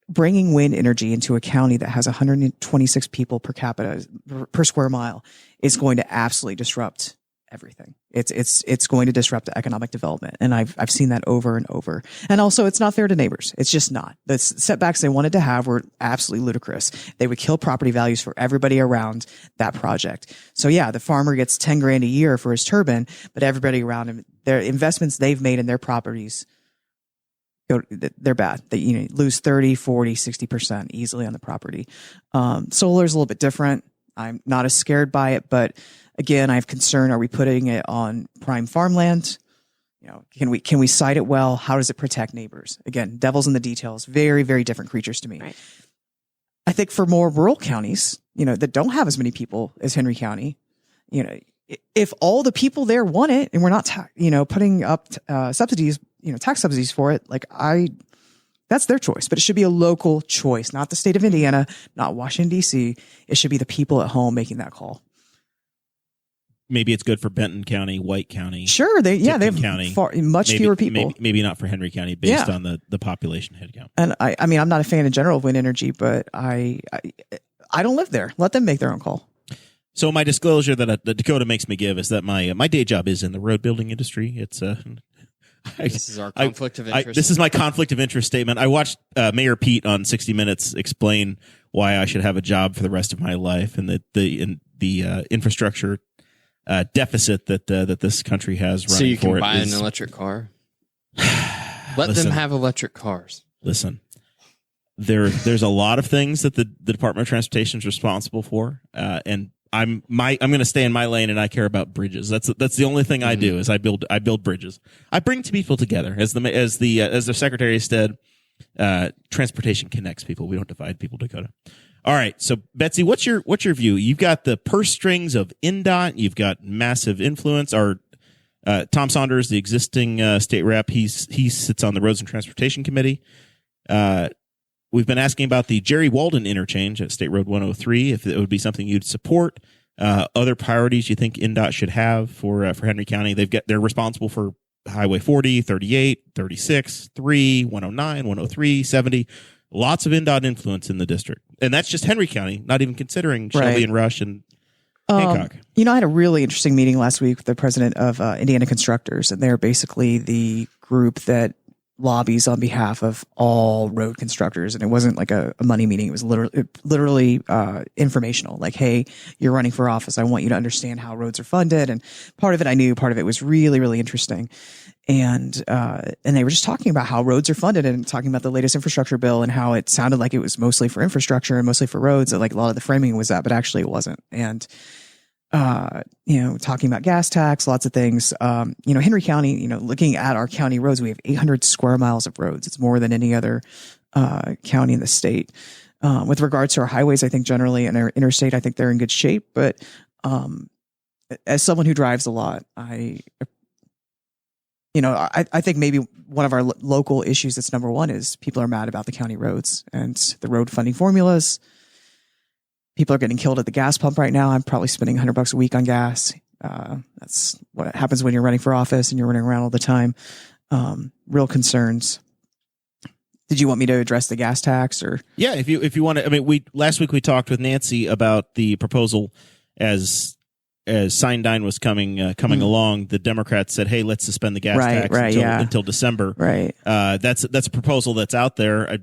Bringing wind energy into a county that has 126 people per capita per square mile is going to absolutely disrupt everything. It's going to disrupt the economic development. And I've seen that over and over. And also it's not fair to neighbors. It's just not. The setbacks they wanted to have were absolutely ludicrous. They would kill property values for everybody around that project. So yeah, the farmer gets $10,000 a year for his turbine, but everybody around him, their investments they've made in their properties, they're bad. They lose 30, 40, 60% easily on the property. Solar is a little bit different. I'm not as scared by it, but again, I have concern. Are we putting it on prime farmland? Can we site it well? How does it protect neighbors? Again, devil's in the details. Very, very different creatures to me. Right. I think for more rural counties, that don't have as many people as Henry County, if all the people there want it and we're not, putting up subsidies, tax subsidies for it, that's their choice. But it should be a local choice, not the state of Indiana, not Washington, D.C. It should be the people at home making that call. maybe it's good for Benton County, White County. Sure, they Tipton have County. much fewer people. Maybe not for Henry County based on the population head count. And I mean, I'm not a fan in general of wind energy, but I don't live there. Let them make their own call. So my disclosure that Dakota makes me give is that my day job is in the road building industry. It's This is our conflict of interest. This is my conflict of interest statement. I watched Mayor Pete on 60 Minutes explain why I should have a job for the rest of my life, and the infrastructure deficit that this country has running so you can for buy it an is, electric car. Let them have electric cars. Listen, there's a lot of things that the Department of Transportation is responsible for, and I'm going to stay in my lane, and I care about bridges. That's the only thing I do is I build bridges. I bring people together, as the Secretary said. Transportation connects people. We don't divide people, Dakota. All right. So Betsy, what's your view? You've got the purse strings of INDOT. You've got massive influence. Tom Saunders, the existing state rep, he sits on the Roads and Transportation Committee. We've been asking about the Jerry Walden interchange at State Road 103, if it would be something you'd support. Other priorities you think INDOT should have for Henry County. They're responsible for Highway 40, 38, 36, 3, 109, 103, 70. Lots of INDOT influence in the district. And that's just Henry County, not even considering Shelby and Rush and Hancock. I had a really interesting meeting last week with the president of Indiana Constructors, and they're basically the group that lobbies on behalf of all road constructors. And it wasn't like a money meeting. It was literally informational. Like, hey, you're running for office. I want you to understand how roads are funded. And part of it I knew, part of it was really, really interesting. And they were just talking about how roads are funded and talking about the latest infrastructure bill and how it sounded like it was mostly for infrastructure and mostly for roads. Like a lot of the framing was that, but actually it wasn't. And talking about gas tax, lots of things. Henry County, looking at our county roads, we have 800 square miles of roads. It's more than any other county in the state. With regards to our highways, I think generally and our interstate, I think they're in good shape. But as someone who drives a lot, I think maybe one of our local issues that's number one is people are mad about the county roads and the road funding formulas. People are getting killed at the gas pump right now. I'm probably spending $100 a week on gas. That's what happens when you're running for office and you're running around all the time. Real concerns. Did you want me to address the gas tax or? Yeah, if you want to. I mean, last week we talked with Nancy about the proposal as Sign-Dine was coming along. The Democrats said, "Hey, let's suspend the gas tax until December." Right. That's a proposal that's out there.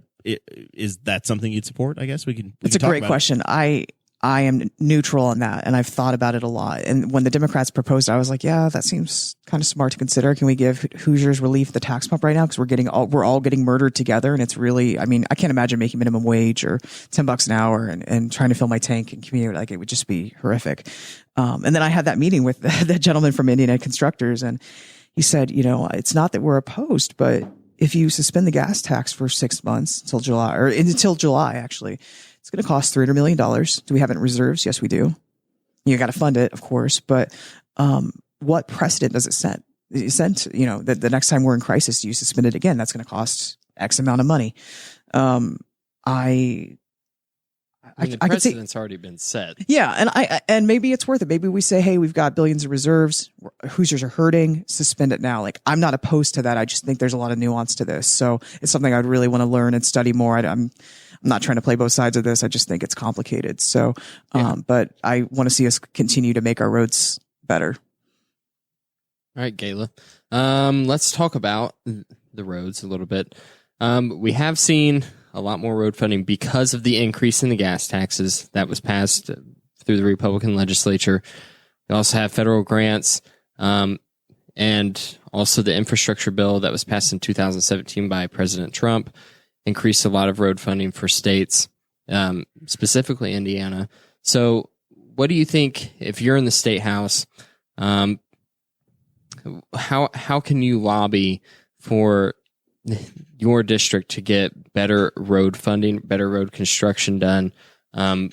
Is that something you'd support? I guess we can. It's a great question. I am neutral on that, and I've thought about it a lot. And when the Democrats proposed, I was like, yeah, that seems kind of smart to consider. Can we give Hoosiers relief at the tax pump right now? Because we're all getting murdered together, and it's really, I mean, I can't imagine making minimum wage or $10 an hour and trying to fill my tank and commute. Like, it would just be horrific. And then I had that meeting with the gentleman from Indiana Constructors, and he said, it's not that we're opposed, but if you suspend the gas tax for 6 months until July, actually, it's going to cost $300 million. Do we have it in reserves? Yes, we do. You got to fund it, of course. But what precedent does it set? That the next time we're in crisis, you suspend it again. That's going to cost X amount of money. The precedent's already been set. Yeah, and maybe it's worth it. Maybe we say, hey, we've got billions of reserves. Hoosiers are hurting. Suspend it now. Like, I'm not opposed to that. I just think there's a lot of nuance to this. So it's something I'd really want to learn and study more. I'm not trying to play both sides of this. I just think it's complicated. So, but I want to see us continue to make our roads better. All right, Gayla. Let's talk about the roads a little bit. We have seen a lot more road funding because of the increase in the gas taxes that was passed through the Republican legislature. We also have federal grants, and also the infrastructure bill that was passed in 2017 by President Trump increased a lot of road funding for states, specifically Indiana. So what do you think, if you're in the state house, how can you lobby for your district to get better road funding, better road construction done? Do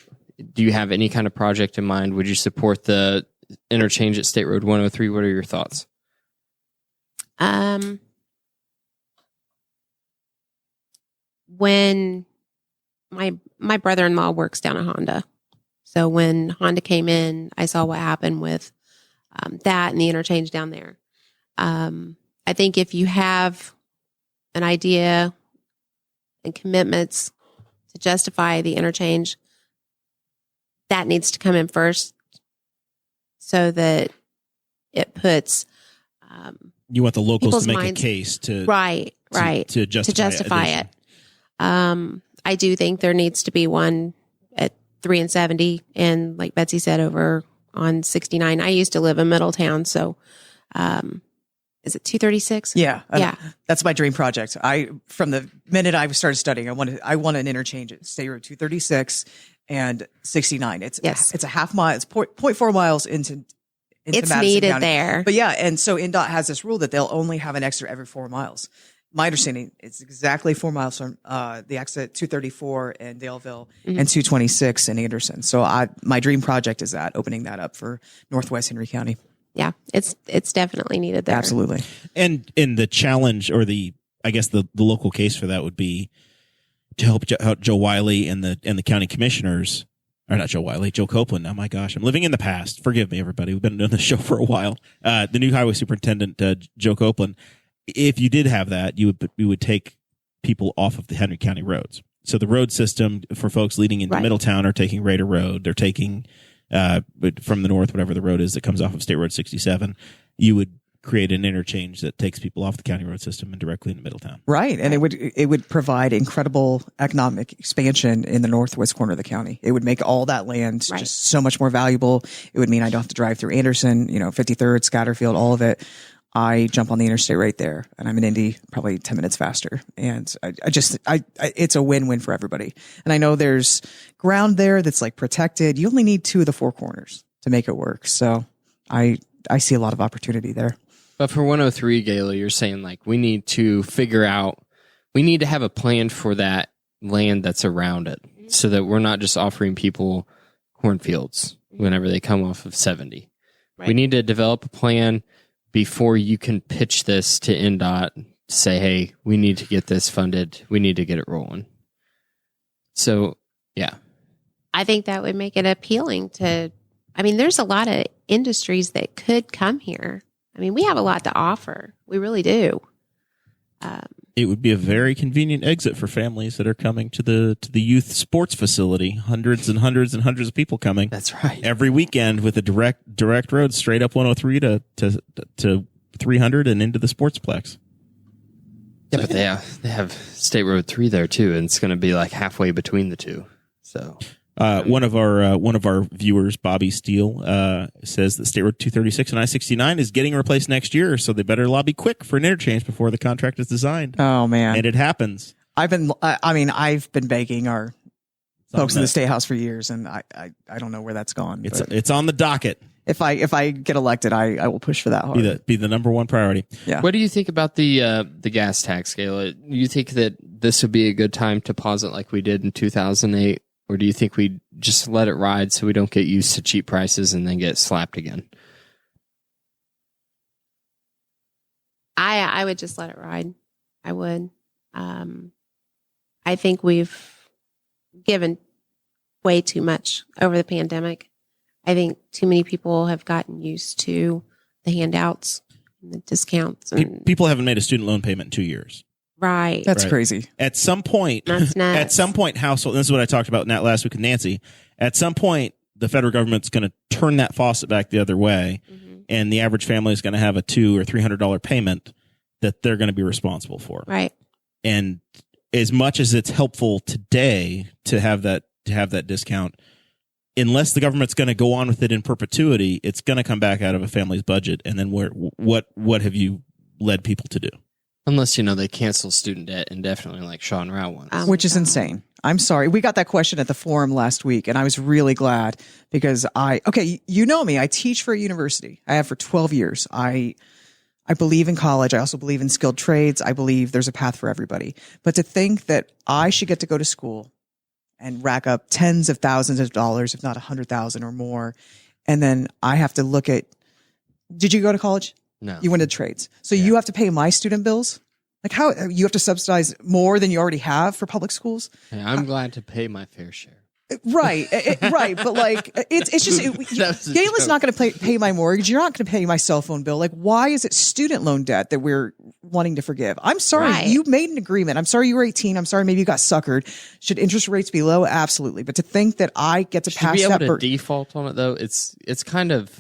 you have any kind of project in mind? Would you support the interchange at State Road 103? What are your thoughts? When my brother-in-law works down at Honda. So when Honda came in, I saw what happened with that and the interchange down there. I think if you have an idea and commitments to justify the interchange, that needs to come in first so that it puts You want the locals people's to make minds- a case to right to justify it. I do think there needs to be one at 3 and 70, and like Betsy said, over on 69. I used to live in Middletown, so is it 236? Yeah. Yeah. That's my dream project. From the minute I started studying, I want an interchange at State Road 236 and 69. It's a half mile. It's 0.4 miles into It's Madison needed County. there. But yeah, and so NDOT has this rule that they'll only have an exit every 4 miles. My understanding, it's exactly 4 miles from the exit 234 in Daleville and 226 in Anderson. So my dream project is opening that up for Northwest Henry County. Yeah, it's definitely needed there. Absolutely. And in the challenge, or the local case for that would be to help Joe Wiley and the county commissioners, or not Joe Wiley, Joe Copeland. Oh my gosh, I'm living in the past. Forgive me, everybody. We've been doing this show for a while. The new highway superintendent, Joe Copeland. If you did have that, you would take people off of the Henry County roads. So the road system for folks leading into Middletown are taking Raider Road. They're taking from the north, whatever the road is that comes off of State Road 67. You would create an interchange that takes people off the county road system and directly into Middletown. Right. And it would provide incredible economic expansion in the northwest corner of the county. It would make all that land just so much more valuable. It would mean I don't have to drive through Anderson, 53rd, Scatterfield, all of it. I jump on the interstate right there, and I'm in Indy probably 10 minutes faster. And it's a win-win for everybody. And I know there's ground there that's like protected. You only need 2 of the 4 corners to make it work. So I see a lot of opportunity there. But for 103, Gayla, you're saying like we need to have a plan for that land that's around it so that we're not just offering people cornfields whenever they come off of 70. Right. We need to develop a plan before you can pitch this to NDOT to say, hey, we need to get this funded. We need to get it rolling. So, yeah. I think that would make it appealing there's a lot of industries that could come here. We have a lot to offer. We really do. It would be a very convenient exit for families that are coming to the youth sports facility. Hundreds and hundreds and hundreds of people coming. That's right. Every weekend with a direct road straight up 103 to 300 and into the sportsplex. Yeah, but they have State Road 3 there too, and it's going to be like halfway between the two. So. One of our viewers, Bobby Steele, says that State Road 236 and I-69 is getting replaced next year, so they better lobby quick for an interchange before the contract is designed. Oh man, and it happens. I've been begging our folks in the State House for years, and I don't know where that's gone. It's on the docket. If I get elected, I will push for that hard. Be the number one priority. Yeah. What do you think about the gas tax, Gayla? Do you think that this would be a good time to pause it like we did in 2008? Or do you think we just let it ride so we don't get used to cheap prices and then get slapped again? I would just let it ride. I would. I think we've given way too much over the pandemic. I think too many people have gotten used to the handouts and the discounts. And, people haven't made a student loan payment in 2 years. Right. That's crazy. At some point, That's nuts. household, this is what I talked about last week with Nancy. At some point, the federal government's going to turn that faucet back the other way, and the average family is going to have a $200 or $300 payment that they're going to be responsible for. Right. And as much as it's helpful today to have that discount, unless the government's going to go on with it in perpetuity, it's going to come back out of a family's budget. And then what have you led people to do? Unless, they cancel student debt indefinitely like Sean Rao wants. Which is insane. I'm sorry. We got that question at the forum last week, and I was really glad because you know me. I teach for a university. I have for 12 years. I believe in college. I also believe in skilled trades. I believe there's a path for everybody. But to think that I should get to go to school and rack up tens of thousands of dollars, if not 100,000 or more, and then I have to look at, did you go to college? No. You went to trades. So you have to pay my student bills? Like how you have to subsidize more than you already have for public schools? Hey, I'm glad to pay my fair share. Right, right, but like it's just Gayla's not going to pay my mortgage. You're not going to pay my cell phone bill. Like, why is it student loan debt that we're wanting to forgive? I'm sorry, Right. you made an agreement. I'm sorry you were 18. I'm sorry maybe you got suckered. Should interest rates be low? Absolutely, but to think that I get to Should pass be able that to burden. default on it though. It's kind of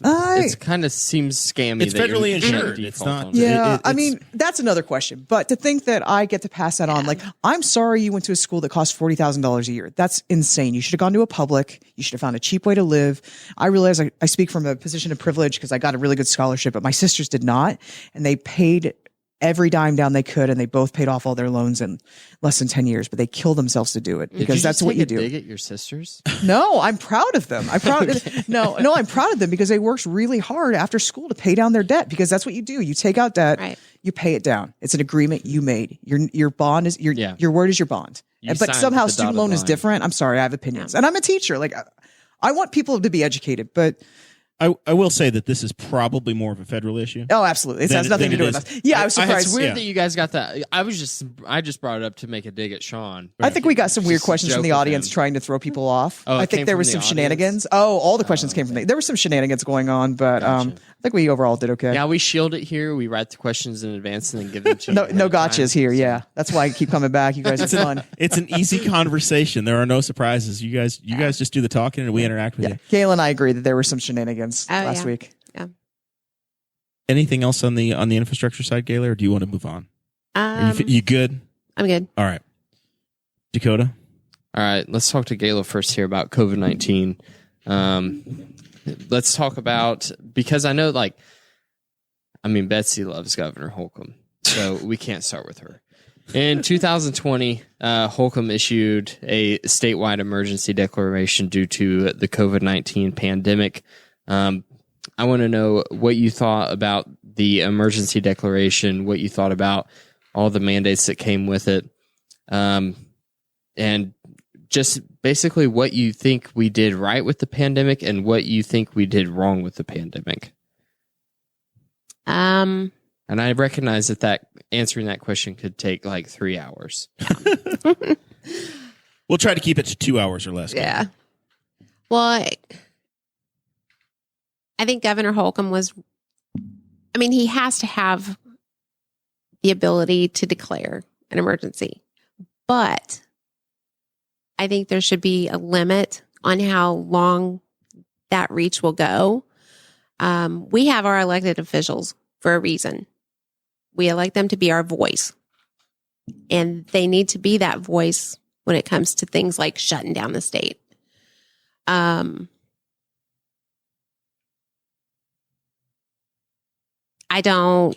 seems scammy. It's that you're federally gonna insured. default It's not- on it. Yeah, It's- I mean, that's another question. But to think that I get to pass that on, like, I'm sorry you went to a school that cost $40,000 a year. That's insane. You should have gone to a public. You should have found a cheap way to live. I realize I speak from a position of privilege because I got a really good scholarship, but my sisters did not. And they paid every dime down they could, and they both paid off all their loans in less than 10 years, but they killed themselves to do it because that's what you do. Dig at your sisters? No, I'm proud of them. I'm proud. No, I'm proud of them because they worked really hard after school to pay down their debt because that's what you do. You take out debt, Right. you pay it down. It's an agreement you made. Your bond is your word is your bond. You But signed somehow the student dotted loan is line. different. I'm sorry, I have opinions, and I'm a teacher. Like I want people to be educated, but I will say that this is probably more of a federal issue. oh, absolutely, it has nothing to do with us. Yeah, I was surprised. It's weird Yeah. that you guys got that. I just brought it up to make a dig at Sean. I think we got some weird Just questions from joke the with audience him. trying to throw people off. Oh, it I think came there from was the some audience? shenanigans. Oh, all the questions came from there was some shenanigans going on, but I think we overall did okay. Yeah, we shield it here. We write the questions in advance and then give them to you. No ahead of gotchas time. here. Yeah, that's why I keep coming back. You guys are fun. It's an easy conversation. There are no surprises. You guys just do the talking and we interact with Yeah, you. Gayla and I agree that there were some shenanigans last yeah. week. Yeah. Anything else on the infrastructure side, Gayla, or do you want to move on? Are you good? I'm good. All right. Dakota? All right, let's talk to Gayla first here about COVID-19. Let's talk about, because I know, Betsy loves Governor Holcomb, so we can't start with her. In 2020, Holcomb issued a statewide emergency declaration due to the COVID-19 pandemic. I want to know what you thought about the emergency declaration, what you thought about all the mandates that came with it, and just basically what you think we did right with the pandemic and what you think we did wrong with the pandemic. And I recognize that answering that question could take like 3 hours. We'll try to keep it to 2 hours or less. Yeah. Well, I think Governor Holcomb he has to have the ability to declare an emergency, but I think there should be a limit on how long that reach will go. We have our elected officials for a reason. We elect them to be our voice, and they need to be that voice when it comes to things like shutting down the state. I don't.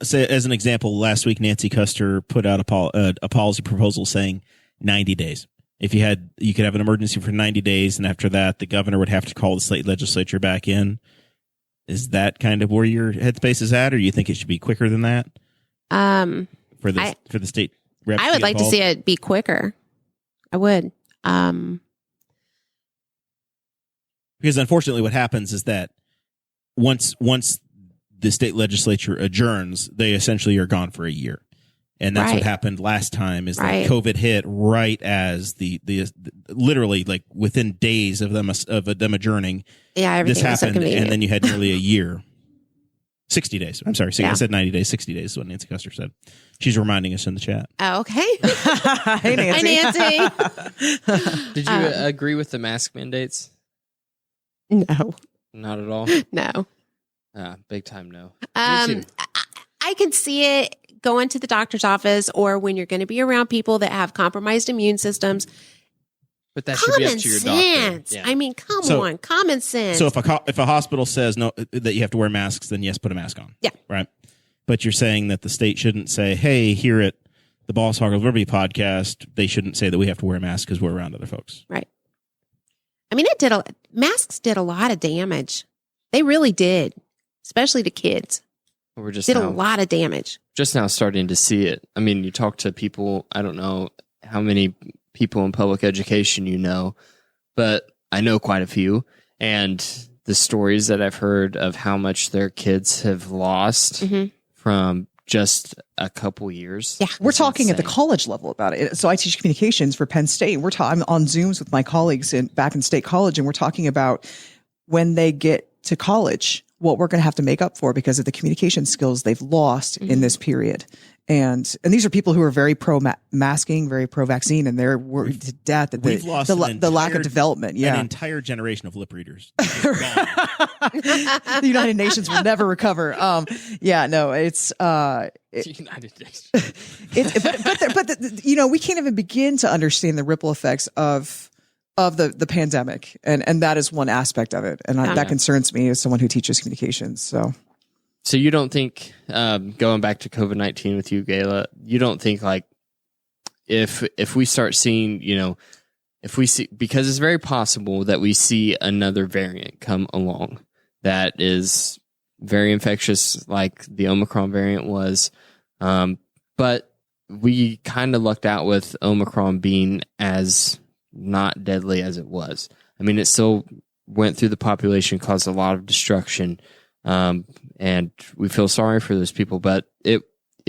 Say, as an example, last week Nancy Custer put out a policy proposal saying 90 days. If you could have an emergency for 90 days, and after that, the governor would have to call the state legislature back in. Is that kind of where your headspace is at, or you think it should be quicker than that? For the state reps I would get like to involved? see it be quicker. I would. Because unfortunately, what happens is that once the state legislature adjourns, they essentially are gone for a year. And that's what Right. happened last time is Right. that COVID hit right as the literally like within days of them adjourning. Yeah, everything This was so happened, convenient. and then you had nearly a year. 60 days. I'm sorry. Yeah. I said 90 days. 60 days is what Nancy Custer said. She's reminding us in the chat. Oh, okay. Hey, Nancy. Hi, Nancy. Did you agree with the mask mandates? No, Not at all. no. Big time no. Me I can see it going to the doctor's office, or when you're going to be around people that have compromised immune systems. But that should be up Common to your sense. doctor. Yeah. I mean, come So- on, common sense. So if a hospital says no that you have to wear masks, then yes, put a mask on. Yeah. Right. But you're saying that the state shouldn't say, hey, here at the Boss Hog of Liberty podcast, they shouldn't say that we have to wear masks because we're around other folks. Right. I mean, masks did a lot of damage. They really did, especially to kids. We're just Did now, a lot of damage. just now starting to see it. I mean, you talk to people, I don't know how many people in public education you know, but I know quite a few. And the stories that I've heard of how much their kids have lost Mhm. from just a couple years. Yeah. We're is talking at the insane. college level about it. So I teach communications for Penn State. I'm on Zooms with my colleagues back in State College, and we're talking about when they get to college, what we're going to have to make up for because of the communication skills they've lost in this period. And these are people who are very pro masking, very pro vaccine, and they're worried to death that We've lost the lack of development. an Yeah. entire generation of lip readers. The United Nations will never recover. It's United States. we can't even begin to understand the ripple effects of the pandemic, and that is one aspect of it, and that concerns me as someone who teaches communications. So you don't think, going back to COVID-19 with you, Gayla, you don't think like if we start seeing, if we see, because it's very possible that we see another variant come along that is very infectious, like the Omicron variant was, but we kind of lucked out with Omicron being as not deadly as it was. I mean, it still went through the population, caused a lot of destruction. And we feel sorry for those people, but it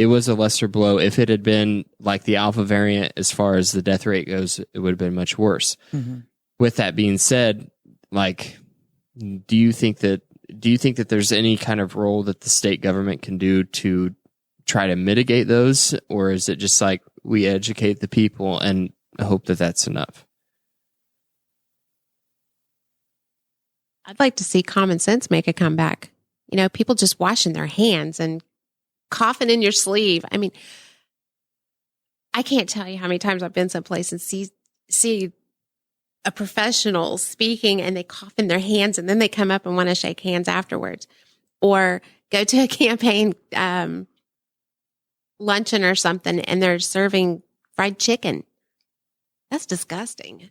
was a lesser blow. If it had been like the Alpha variant, as far as the death rate goes, it would have been much worse. Mm-hmm. With that being said, like, do you think that there's any kind of role that the state government can do to try to mitigate those, or is it just like we educate the people and hope that that's enough? I'd like to see common sense make a comeback. People just washing their hands and coughing in your sleeve. I mean, I can't tell you how many times I've been someplace and see a professional speaking and they cough in their hands and then they come up and want to shake hands afterwards. Or go to a campaign luncheon or something and they're serving fried chicken. That's disgusting.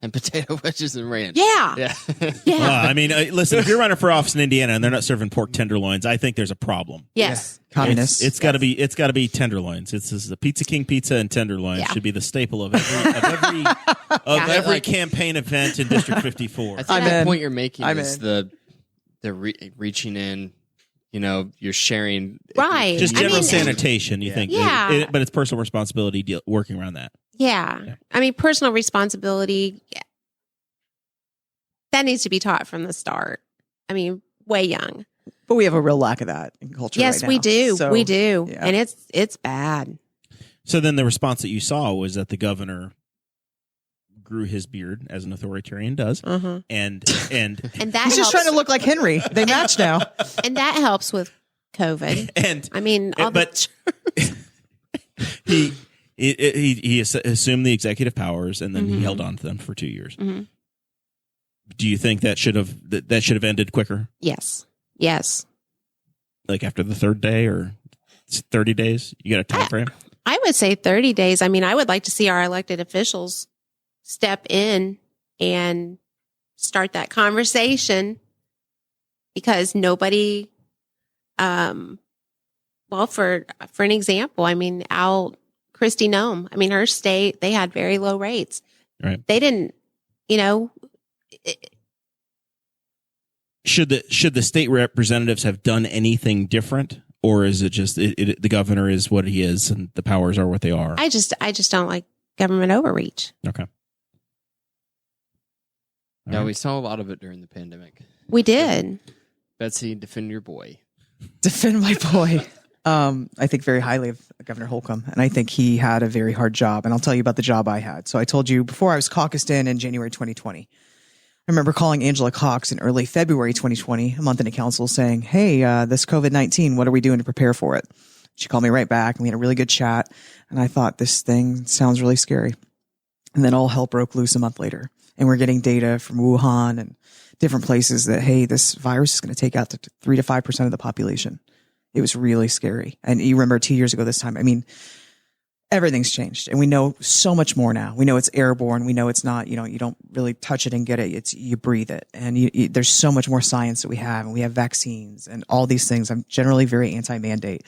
And potato wedges and ranch. Yeah. Yeah. Listen, if you're running for office in Indiana and they're not serving pork tenderloins, I think there's a problem. Yes. Communists. It's got to be tenderloins. This is the Pizza King pizza and tenderloins should be the staple of every campaign event in District 54. I think the point you're making I'm is the reaching in. You're sharing. Right. Just general sanitation, you think. Yeah. But it's personal responsibility working around that. Yeah. I mean, personal responsibility, that needs to be taught from the start. I mean, way young. But we have a real lack of that in culture. Yes, right we now. do. So, We do. yeah. And it's bad. So then the response that you saw was that the governor grew his beard, as an authoritarian does, and And that He's helps, just trying to look like Henry. They match now. and that helps with COVID. and I mean, he assumed the executive powers, and then he held on to them for 2 years. Mm-hmm. Do you think that should have ended quicker, yes. like after the third day or 30 days? You got a time frame? I would say 30 days. I mean, I would like to see our elected officials step in and start that conversation because nobody, for an example, I mean, Christy Nome, I mean, her state, they had very low rates. Right. They didn't, Should the state representatives have done anything different, or is it just the governor is what he is and the powers are what they are? I just don't like government overreach. Okay. Yeah, we saw a lot of it during the pandemic. We did. Betsy, defend your boy. Defend my boy. I think very highly of Governor Holcomb, and I think he had a very hard job. And I'll tell you about the job I had. So I told you before I was caucused in January 2020. I remember calling Angela Cox in early February 2020, a month into council, saying, hey, this COVID-19, what are we doing to prepare for it? She called me right back, and we had a really good chat. And I thought, this thing sounds really scary. And then all hell broke loose a month later. And we're getting data from Wuhan and different places that, hey, this virus is going to take out 3 to 5% of the population. It was really scary. And you remember 2 years ago this time, I mean, everything's changed and we know so much more now. We know it's airborne. We know it's not, you don't really touch it and get it. You breathe it. And there's so much more science that we have, and we have vaccines and all these things. I'm generally very anti-mandate.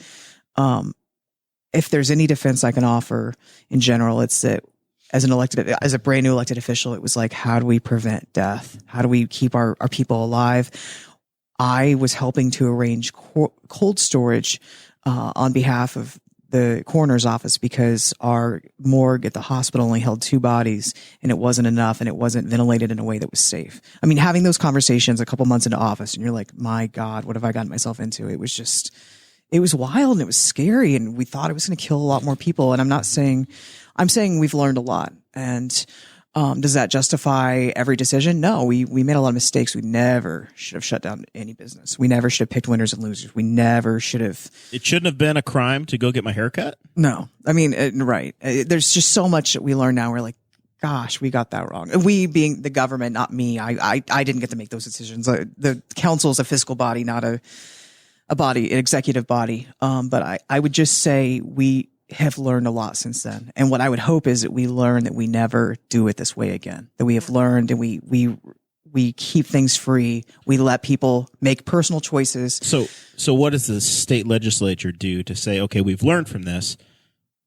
If there's any defense I can offer in general, it's that as a brand new elected official, it was like, how do we prevent death? How do we keep our people alive? I was helping to arrange cold storage on behalf of the coroner's office because our morgue at the hospital only held 2 bodies and it wasn't enough and it wasn't ventilated in a way that was safe. I mean, having those conversations a couple months into office and you're like, my God, what have I gotten myself into? It was wild and it was scary and we thought it was going to kill a lot more people. And I'm saying we've learned a lot. And does that justify every decision? No, we made a lot of mistakes. We never should have shut down any business. We never should have picked winners and losers. We never should have. It shouldn't have been a crime to go get my hair cut? No. I mean, right. There's just so much that we learn now. We're like, gosh, we got that wrong. We being the government, not me. I didn't get to make those decisions. The council is a fiscal body, not an executive body. But I would just say we have learned a lot since then. And what I would hope is that we learn that we never do it this way again, that we have learned and we keep things free. We let people make personal choices. So what does the state legislature do to say, okay, we've learned from this.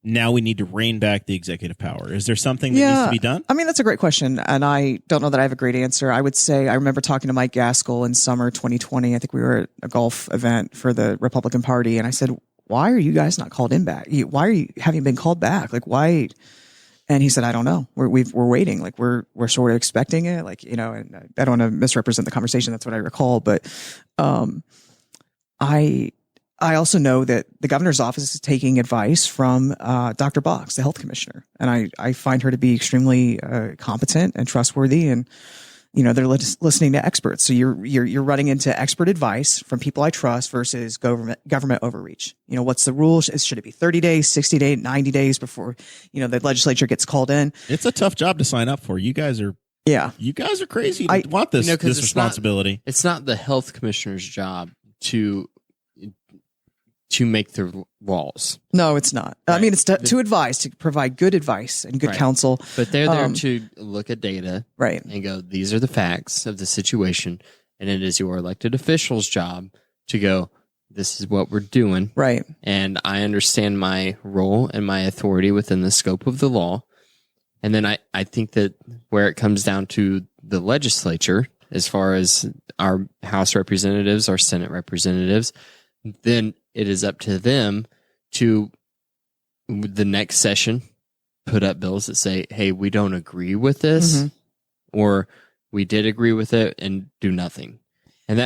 Now we need to rein back the executive power. Is there something that needs to be done? I mean, that's a great question. And I don't know that I have a great answer. I would say, I remember talking to Mike Gaskell in summer 2020. I think we were at a golf event for the Republican Party. And I said, why are you guys not called in back? Why are you haven't been called back? Like, why? And he said, I don't know. We're waiting. Like we're sort of expecting it. Like, and I don't want to misrepresent the conversation. That's what I recall. But, I also know that the governor's office is taking advice from, Dr. Box, the health commissioner. And I find her to be extremely, competent and trustworthy and, they're listening to experts. So you're running into expert advice from people I trust versus government overreach. What's the rule? Should it be 30 days, 60 days, 90 days before, the legislature gets called in? It's a tough job to sign up for. You guys are crazy to want this responsibility. It's not the health commissioner's job to make the laws. No, it's not. Right. I mean, it's to advise, to provide good advice and good counsel. But they're there to look at data, right, and go, these are the facts of the situation, and it is your elected official's job to go, this is what we're doing. Right. And I understand my role and my authority within the scope of the law. And then I think that where it comes down to the legislature, as far as our House representatives, our Senate representatives, then it is up to them to the next session put up bills that say, hey, we don't agree with this, or we did agree with it, and do nothing. And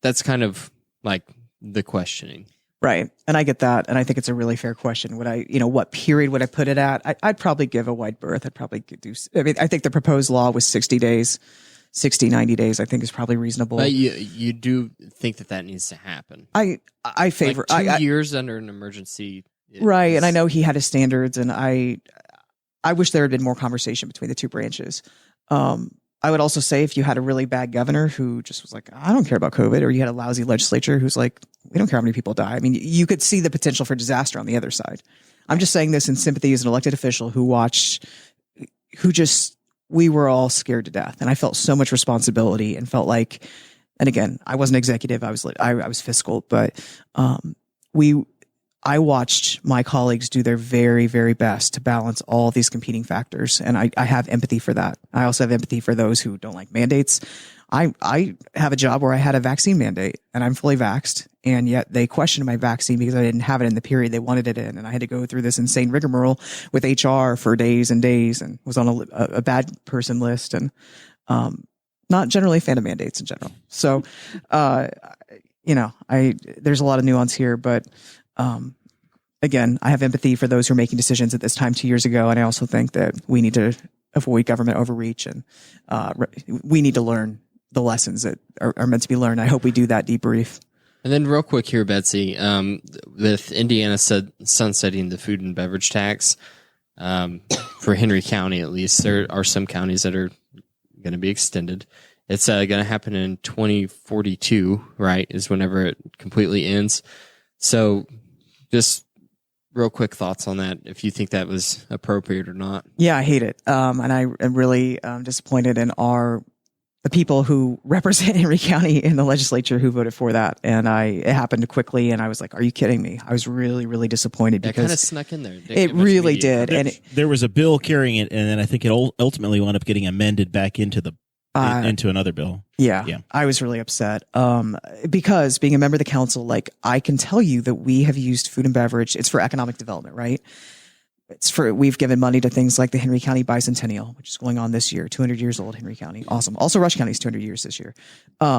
that's kind of like the questioning. Right. And I get that. And I think it's a really fair question. What period would I put it at? I'd probably give a wide berth. I think the proposed law was 60 days. 60, 90 days, I think is probably reasonable. But you do think that needs to happen. I favor like 2 years under an emergency. Right. And I know he had his standards, and I wish there had been more conversation between the two branches. I would also say if you had a really bad governor who just was like, I don't care about COVID, or you had a lousy legislature who's like, we don't care how many people die. I mean, you could see the potential for disaster on the other side. I'm just saying this in sympathy as an elected official we were all scared to death, and I felt so much responsibility and felt like, and again, I wasn't executive. I was fiscal, but, I watched my colleagues do their very, very best to balance all these competing factors. And I have empathy for that. I also have empathy for those who don't like mandates. I have a job where I had a vaccine mandate and I'm fully vaxxed, and yet they questioned my vaccine because I didn't have it in the period they wanted it in. And I had to go through this insane rigmarole with HR for days and days, and was on a bad person list, and, not generally a fan of mandates in general. So, there's a lot of nuance here, but, again, I have empathy for those who are making decisions at this time 2 years ago. And I also think that we need to avoid government overreach, and, we need to learn the lessons that are meant to be learned. I hope we do that debrief. And then real quick here, Betsy, with Indiana sunsetting the food and beverage tax, for Henry County, at least, there are some counties that are going to be extended. It's going to happen in 2042, right, is whenever it completely ends. So just real quick thoughts on that, if you think that was appropriate or not. Yeah, I hate it. And I am really disappointed in the people who represent Henry County in the legislature who voted for that. And it happened quickly, and I was like, are you kidding me? I was really, really disappointed because kind of snuck in there. It really did. There was a bill carrying it, and then I think it ultimately wound up getting amended back into the into another bill. Yeah, I was really upset because being a member of the council, like I can tell you that we have used food and beverage. It's for economic development, right? We've given money to things like the Henry County Bicentennial, which is going on this year, 200 years old, Henry County. Awesome. Also, Rush County is 200 years this year.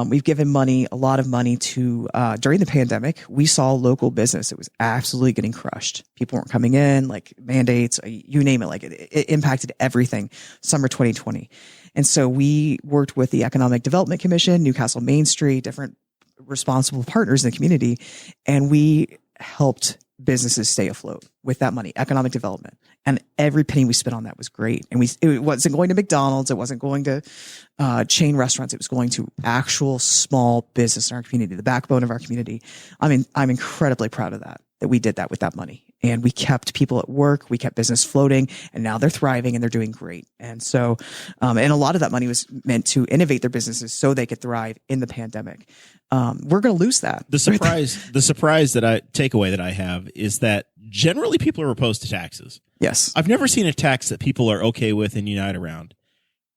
We've given a lot of money to, during the pandemic, we saw local business. It was absolutely getting crushed. People weren't coming in, like mandates, you name it. Like it impacted everything, summer 2020. And so we worked with the Economic Development Commission, Newcastle Main Street, different responsible partners in the community. And we helped businesses stay afloat with that money, economic development. And every penny we spent on that was great. And it wasn't going to McDonald's. It wasn't going to chain restaurants. It was going to actual small business in our community, the backbone of our community. I mean, I'm incredibly proud of that we did that with that money. And we kept people at work. We kept business floating, and now they're thriving and they're doing great. And so, and a lot of that money was meant to innovate their businesses so they could thrive in the pandemic. We're going to lose that. The surprise takeaway that I have is that generally people are opposed to taxes. Yes. I've never seen a tax that people are okay with and unite around.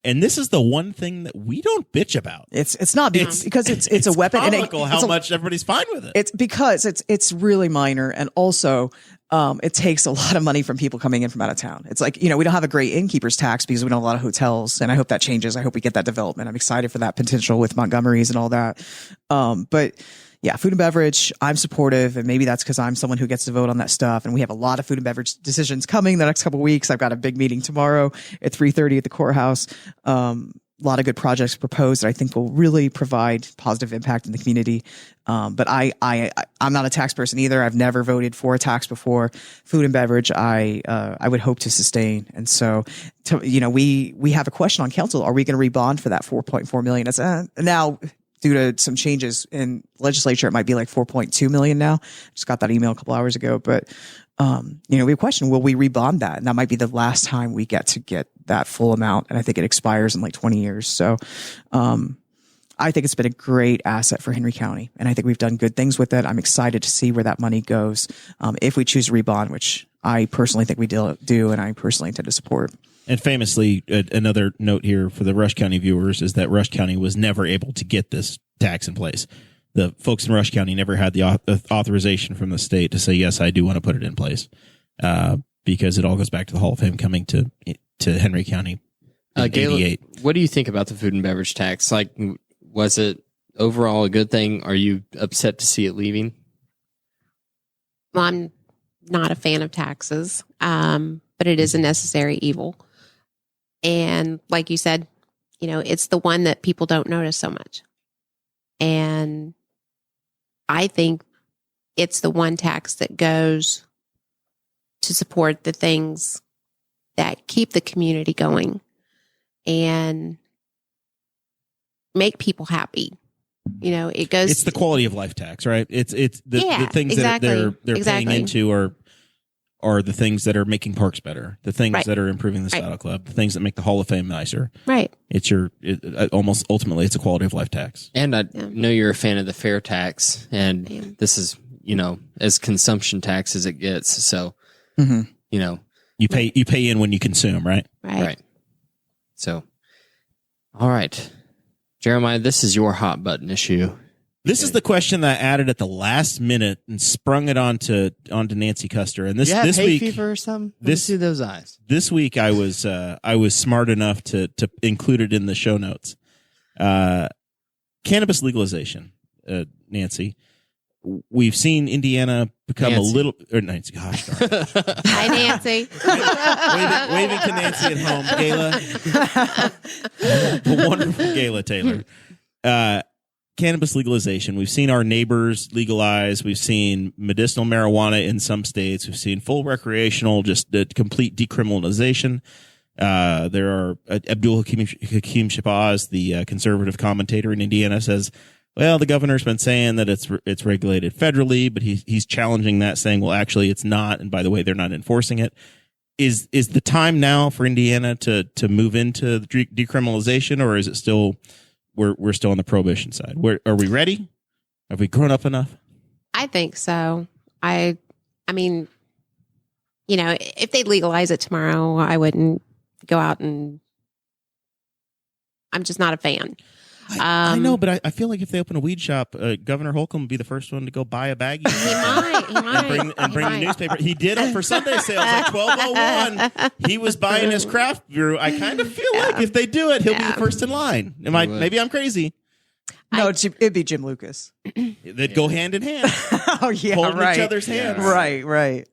And this is the one thing that we don't bitch about. It's not because it's a weapon. Comical how much everybody's fine with it. It's because it's really minor, and also it takes a lot of money from people coming in from out of town. It's like, we don't have a great innkeeper's tax because we don't have a lot of hotels, and I hope that changes. I hope we get that development. I'm excited for that potential with Montgomery's and all that. But yeah, food and beverage, I'm supportive, and maybe that's because I'm someone who gets to vote on that stuff. And we have a lot of food and beverage decisions coming the next couple of weeks. I've got a big meeting tomorrow at 3:30 at the courthouse. A lot of good projects proposed that I think will really provide positive impact in the community. But I'm not a tax person either. I've never voted for a tax before. Food and beverage, I would hope to sustain. And so, we have a question on council. Are we going to rebond for that $4.4 million? It's now, due to some changes in legislature, it might be like 4.2 million now. Just got that email a couple hours ago, but we have a question: will we rebond that? And that might be the last time we get that full amount. And I think it expires in like 20 years. So, I think it's been a great asset for Henry County, and I think we've done good things with it. I'm excited to see where that money goes if we choose to rebond, which I personally think we do, and I personally intend to support. And famously, another note here for the Rush County viewers is that Rush County was never able to get this tax in place. The folks in Rush County never had the authorization from the state to say, yes, I do want to put it in place, because it all goes back to the Hall of Fame coming to Henry County in Gayla, 88. what do you think about the food and beverage tax? Like, was it overall a good thing? Are you upset to see it leaving? Well, I'm not a fan of taxes, but it is a necessary evil. And like you said, it's the one that people don't notice so much. And I think it's the one tax that goes to support the things that keep the community going and make people happy. It goes. It's the quality of life tax, right? It's the things exactly, that they're paying into are the things that are making parks better, the things that are improving the Saddle Club, the things that make the Hall of Fame nicer. Right. It's almost ultimately it's a quality of life tax. And I know you're a fan of the fair tax, and this is as consumption tax as it gets. So you pay in when you consume, right? Right. So, all right, Jeremiah, this is your hot button issue. This is the question that I added at the last minute and sprung it onto Nancy Custer. And this hay week, fever or something? Let me see those eyes. This week, I was smart enough to include it in the show notes. Cannabis legalization, Nancy. We've seen Indiana become Nancy. a little. Or Nancy, gosh darn it. Hi, Nancy. waving to Nancy at home, Gayla. The wonderful Gayla Taylor. Cannabis legalization. We've seen our neighbors legalize. We've seen medicinal marijuana in some states. We've seen full recreational, just complete decriminalization. There are Abdul Hakim Shabazz, the conservative commentator in Indiana, says, well, the governor's been saying that it's regulated federally, but he's challenging that, saying, well, actually it's not. And by the way, they're not enforcing it. Is the time now for Indiana to move into decriminalization, or is it still we're still on the prohibition side? Are we ready? Have we grown up enough? I think so. I mean, if they legalize it tomorrow, I wouldn't go out and I'm just not a fan. I know, but I feel like if they open a weed shop, Governor Holcomb would be the first one to go buy a baggie. He might. And bring the newspaper. He did it for Sunday sales at 12:01. He was buying his craft brew. I kind of feel like if they do it, he'll be the first in line. Maybe I'm crazy. No, it'd be Jim Lucas. They'd go hand in hand. Oh yeah, holding right. each other's hands. Right.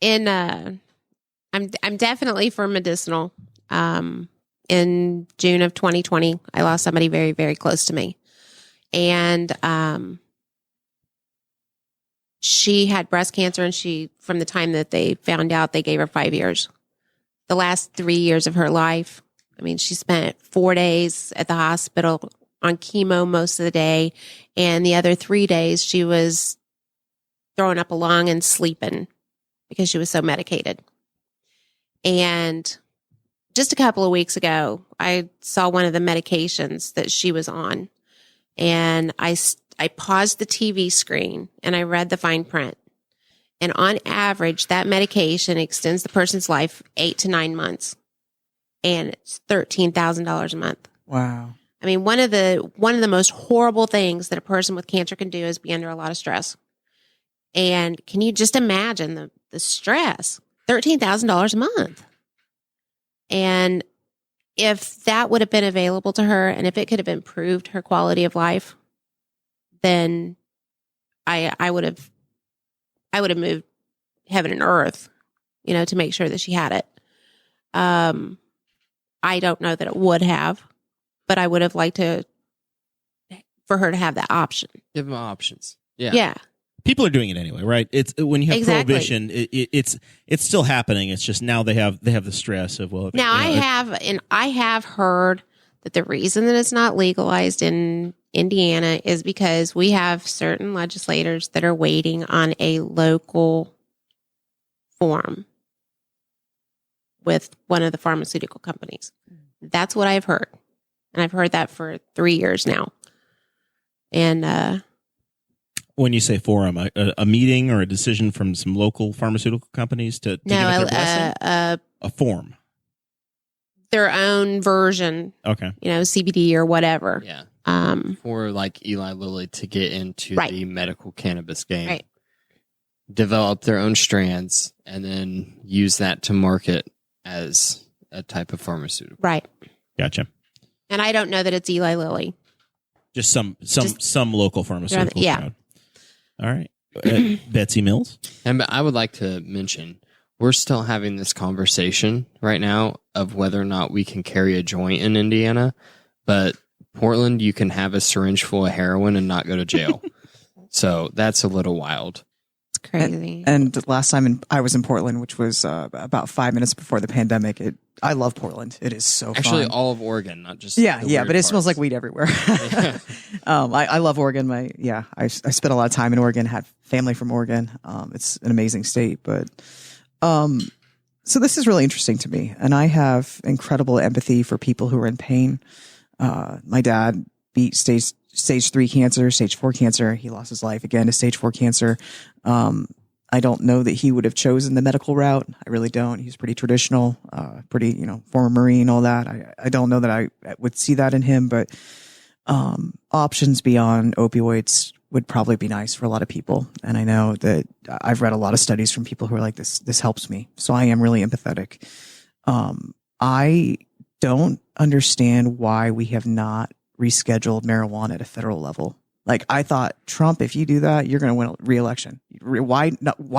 In I'm definitely for medicinal. In June of 2020, I lost somebody very, very close to me. And she had breast cancer, and from the time that they found out, they gave her 5 years. The last 3 years of her life, I mean, she spent 4 days at the hospital on chemo most of the day, and the other 3 days she was throwing up a lung and sleeping because she was so medicated. And just a couple of weeks ago, I saw one of the medications that she was on, and I paused the TV screen and I read the fine print. And on average, that medication extends the person's life 8 to 9 months, and it's $13,000 a month. Wow. I mean, one of the most horrible things that a person with cancer can do is be under a lot of stress. And can you just imagine the stress? $13,000 a month. And if that would have been available to her, and if it could have improved her quality of life, then I would have moved heaven and earth, to make sure that she had it. I don't know that it would have, but I would have liked for her to have that option. Give them options. Yeah. Yeah. People are doing it anyway, right? It's when you have Exactly. prohibition, it's still happening. It's just now they have the stress of Now I have heard that the reason that it's not legalized in Indiana is because we have certain legislators that are waiting on a local form with one of the pharmaceutical companies. That's what I've heard, and I've heard that for 3 years now. And when you say forum, a meeting or a decision from some local pharmaceutical companies to give it their blessing? A form. Their own version, Okay. CBD or whatever. Yeah. Um, For like Eli Lilly to get into Right. the medical cannabis game. Right. Develop their own strands and then use that to market as a type of pharmaceutical. right. Gotcha. And I don't know that it's Eli Lilly. Just some local pharmaceutical Yeah. crowd. All right. Betsy Mills. And I would like to mention, we're still having this conversation right now of whether or not we can carry a joint in Indiana, but Portland, you can have a syringe full of heroin and not go to jail. So that's a little wild. It's crazy. And last time I was in Portland, which was about 5 minutes before the pandemic. I love Portland. It is so Actually, fun. all of Oregon, not just Yeah, the yeah, weird but it smells parts. like weed everywhere. I love Oregon. I spent a lot of time in Oregon. Had family from Oregon. It's an amazing state, but so this is really interesting to me, and I have incredible empathy for people who are in pain. My dad beat stage 3 cancer, stage 4 cancer. He lost his life again to stage 4 cancer. I don't know that he would have chosen the medical route. I really don't. He's pretty traditional, former Marine, all that. I don't know that I would see that in him, but options beyond opioids would probably be nice for a lot of people. And I know that I've read a lot of studies from people who are like, this helps me. So I am really empathetic. I don't understand why we have not rescheduled marijuana at a federal level. Like, I thought, Trump, if you do that, you're going to win a re-election. Why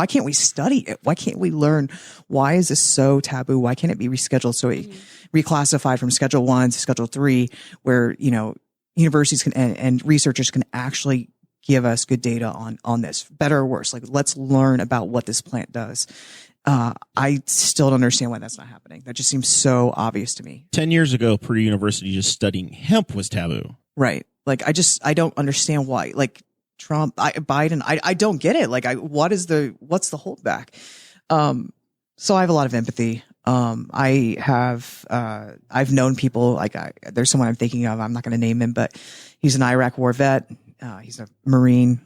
can't we study it? Why can't we learn? Why is this so taboo? Why can't it be rescheduled so it reclassified from Schedule 1 to Schedule 3, where, universities can and researchers can actually give us good data on this, better or worse. Like, let's learn about what this plant does. I still don't understand why that's not happening. That just seems so obvious to me. 10 years ago, Purdue University just studying hemp was taboo. Right. Like, I don't understand why. Like, Trump, Biden, I don't get it. Like, what's the holdback? So I have a lot of empathy. I've known people, like, there's someone I'm thinking of. I'm not going to name him, but he's an Iraq war vet. He's a Marine.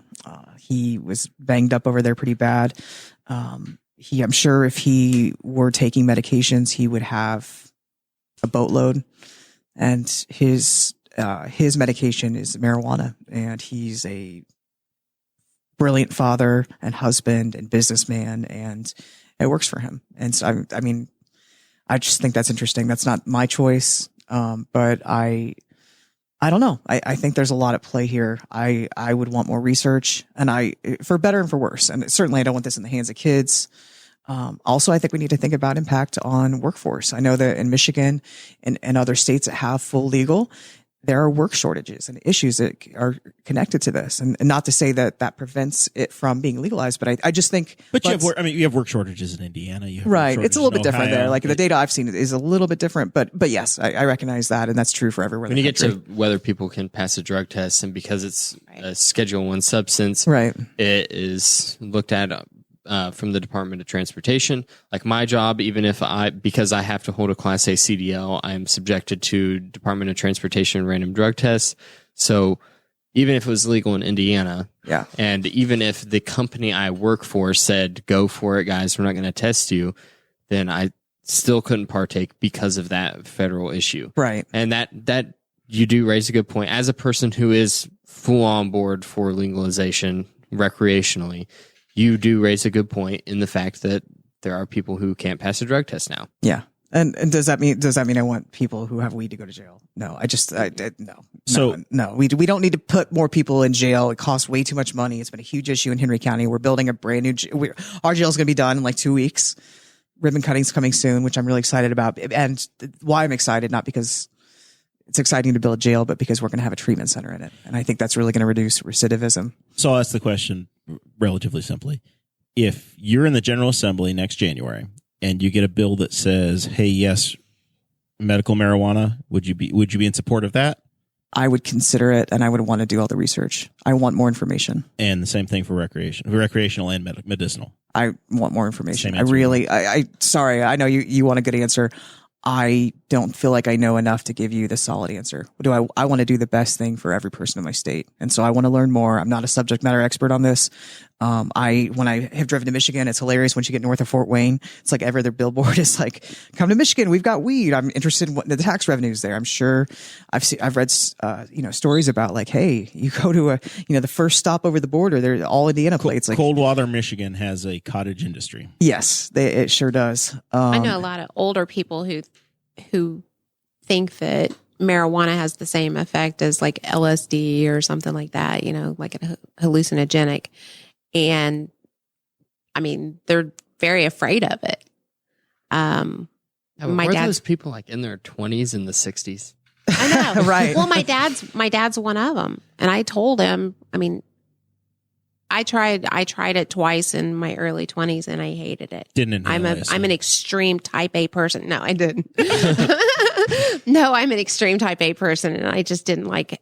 He was banged up over there pretty bad. I'm sure if he were taking medications, he would have a boatload. and his medication is marijuana, and he's a brilliant father and husband and businessman, and it works for him. And so, I mean, I just think that's interesting. That's not my choice. But I don't know. I think there's a lot at play here. I would want more research, and for better and for worse. And certainly I don't want this in the hands of kids. Also, I think we need to think about impact on workforce. I know that in Michigan and other states that have full legal, there are work shortages and issues that are connected to this. And not to say that prevents it from being legalized, but I just think. But you have work shortages in Indiana. You have right. It's a little bit Ohio. different there. Like the data I've seen is a little bit different, but yes, I recognize that. And that's true for everywhere. When you get to whether people can pass a drug test, and because it's a Schedule I substance, right, it is looked at from the Department of Transportation. Like my job, because I have to hold a Class A CDL, I am subjected to Department of Transportation random drug tests. So even if it was legal in Indiana, yeah, and even if the company I work for said, go for it, guys, we're not going to test you, then I still couldn't partake because of that federal issue. Right. And that you do raise a good point. As a person who is full on board for legalization recreationally, you do raise a good point in the fact that there are people who can't pass a drug test now. Yeah. And does that mean I want people who have weed to go to jail? No, no. So no, we don't need to put more people in jail. It costs way too much money. It's been a huge issue in Henry County. We're building a brand new, our jail is going to be done in like 2 weeks. Ribbon cutting's coming soon, which I'm really excited about. And why I'm excited, not because it's exciting to build a jail, but because we're going to have a treatment center in it. And I think that's really going to reduce recidivism. So I'll ask the question relatively simply. If you're in the General Assembly next January and you get a bill that says, hey, yes, medical marijuana, would you be in support of that? I would consider it, and I would want to do all the research. I want more information. And the same thing for recreational and medicinal. I want more information. I sorry, I know you want a good answer. I don't feel like I know enough to give you the solid answer. I want to do the best thing for every person in my state. And so I want to learn more. I'm not a subject matter expert on this. When I have driven to Michigan, it's hilarious once you get north of Fort Wayne. It's like every other billboard is like, come to Michigan. We've got weed. I'm interested in what the tax revenues there. I'm sure I've read, stories about like, hey, you go to the first stop over the border, they're all Indiana plates. Like Coldwater, Michigan has a cottage industry. Yes, it sure does. I know a lot of older people who think that marijuana has the same effect as like LSD or something like that, like a hallucinogenic. And I mean, they're very afraid of it. My dad, those people like in their 20s and the 60s. I know. Right. Well, my dad's one of them. And I told him, I mean, I tried it twice in my early 20s and I hated it. Didn't inhale, I'm an extreme type A person. No, I didn't. No, I'm an extreme type A person, and I just didn't like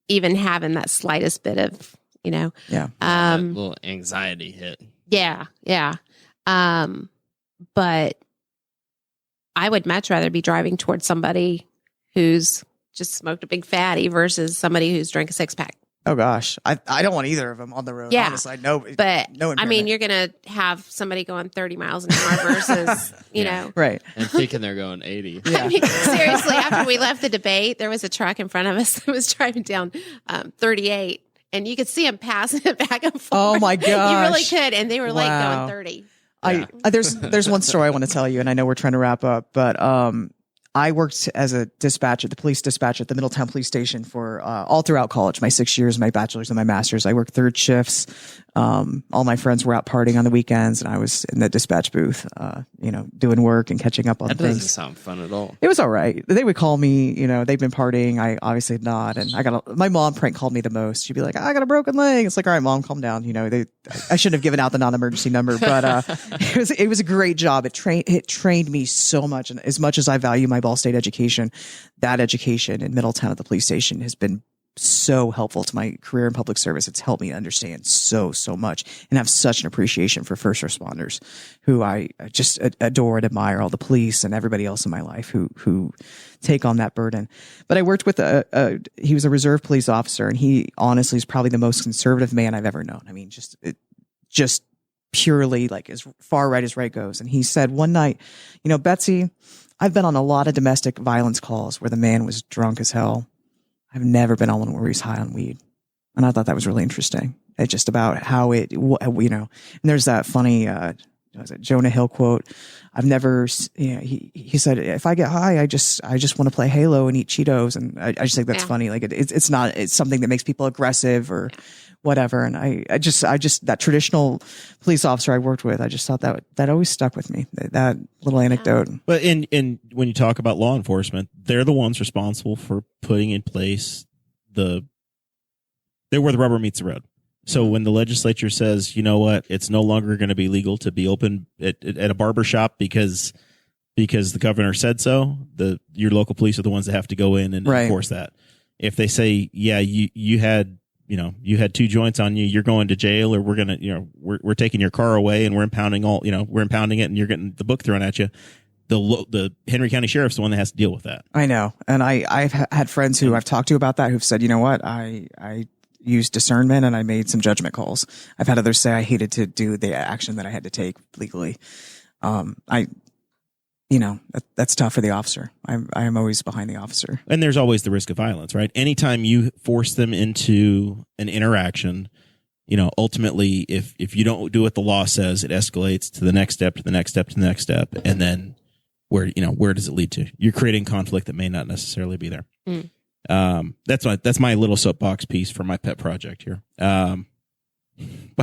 even having that slightest bit of, Yeah. That little anxiety hit. Yeah. But I would much rather be driving towards somebody who's just smoked a big fatty versus somebody who's drank a 6-pack. Oh gosh, I don't want either of them on the road. Yeah, honestly, no. But no I mean, you're gonna have somebody going 30 miles an hour versus you know, right? And thinking they're going 80. Yeah. I mean, seriously, after we left the debate, there was a truck in front of us that was driving down 38, and you could see him passing it back and forth. Oh my gosh, you really could, and they were like Wow. going 30. There's one story I want to tell you, and I know we're trying to wrap up, but I worked as a dispatcher, the police dispatcher at the Middletown Police Station for all throughout college, my 6 years, my bachelor's and my master's. I worked third shifts. All my friends were out partying on the weekends, and I was in the dispatch booth, doing work and catching up on That things. doesn't sound fun at all. It was all right. They would call me, they've been partying. I obviously not. And my mom prank called me the most. She'd be like, I got a broken leg. It's like, all right, mom, calm down. I shouldn't have given out the non-emergency number, but it was a great job. It trained me so much. And as much as I value my Ball State education, that education in Middletown at the police station has been so helpful to my career in public service. It's helped me understand so much and have such an appreciation for first responders who I just adore and admire, all the police and everybody else in my life who take on that burden. But I worked with he was a reserve police officer, and he honestly is probably the most conservative man I've ever known. I mean, just purely like as far right as right goes. And he said one night, Betsy, I've been on a lot of domestic violence calls where the man was drunk as hell. I've never been on one where he's high on weed. And I thought that was really interesting. It's just about how it, and there's that funny, was it Jonah Hill quote? I've never, he said, if I get high, I just want to play Halo and eat Cheetos. And I just think that's funny. Like it's something that makes people aggressive or whatever. And I just that traditional police officer I worked with, I just thought that always stuck with me, that little anecdote. But in when you talk about law enforcement, they're the ones responsible for putting in place they're where the rubber meets the road. So when the legislature says, you know what, it's no longer going to be legal to be open at a barber shop because the governor said so, your local police are the ones that have to go in and enforce that. If they say, yeah, you had 2 joints on you, you're going to jail, or we're taking your car away and we're impounding it and you're getting the book thrown at you. The Henry County Sheriff's the one that has to deal with that. I know. And I've had friends who I've talked to about that who've said, you know what, I used discernment and I made some judgment calls. I've had others say I hated to do the action that I had to take legally. That's tough for the officer. I am always behind the officer. And there's always the risk of violence, right? Anytime you force them into an interaction, ultimately, if you don't do what the law says, it escalates to the next step, to the next step, to the next step. And then where does it lead to? You're creating conflict that may not necessarily be there. Mm. That's my little soapbox piece for my pet project here. By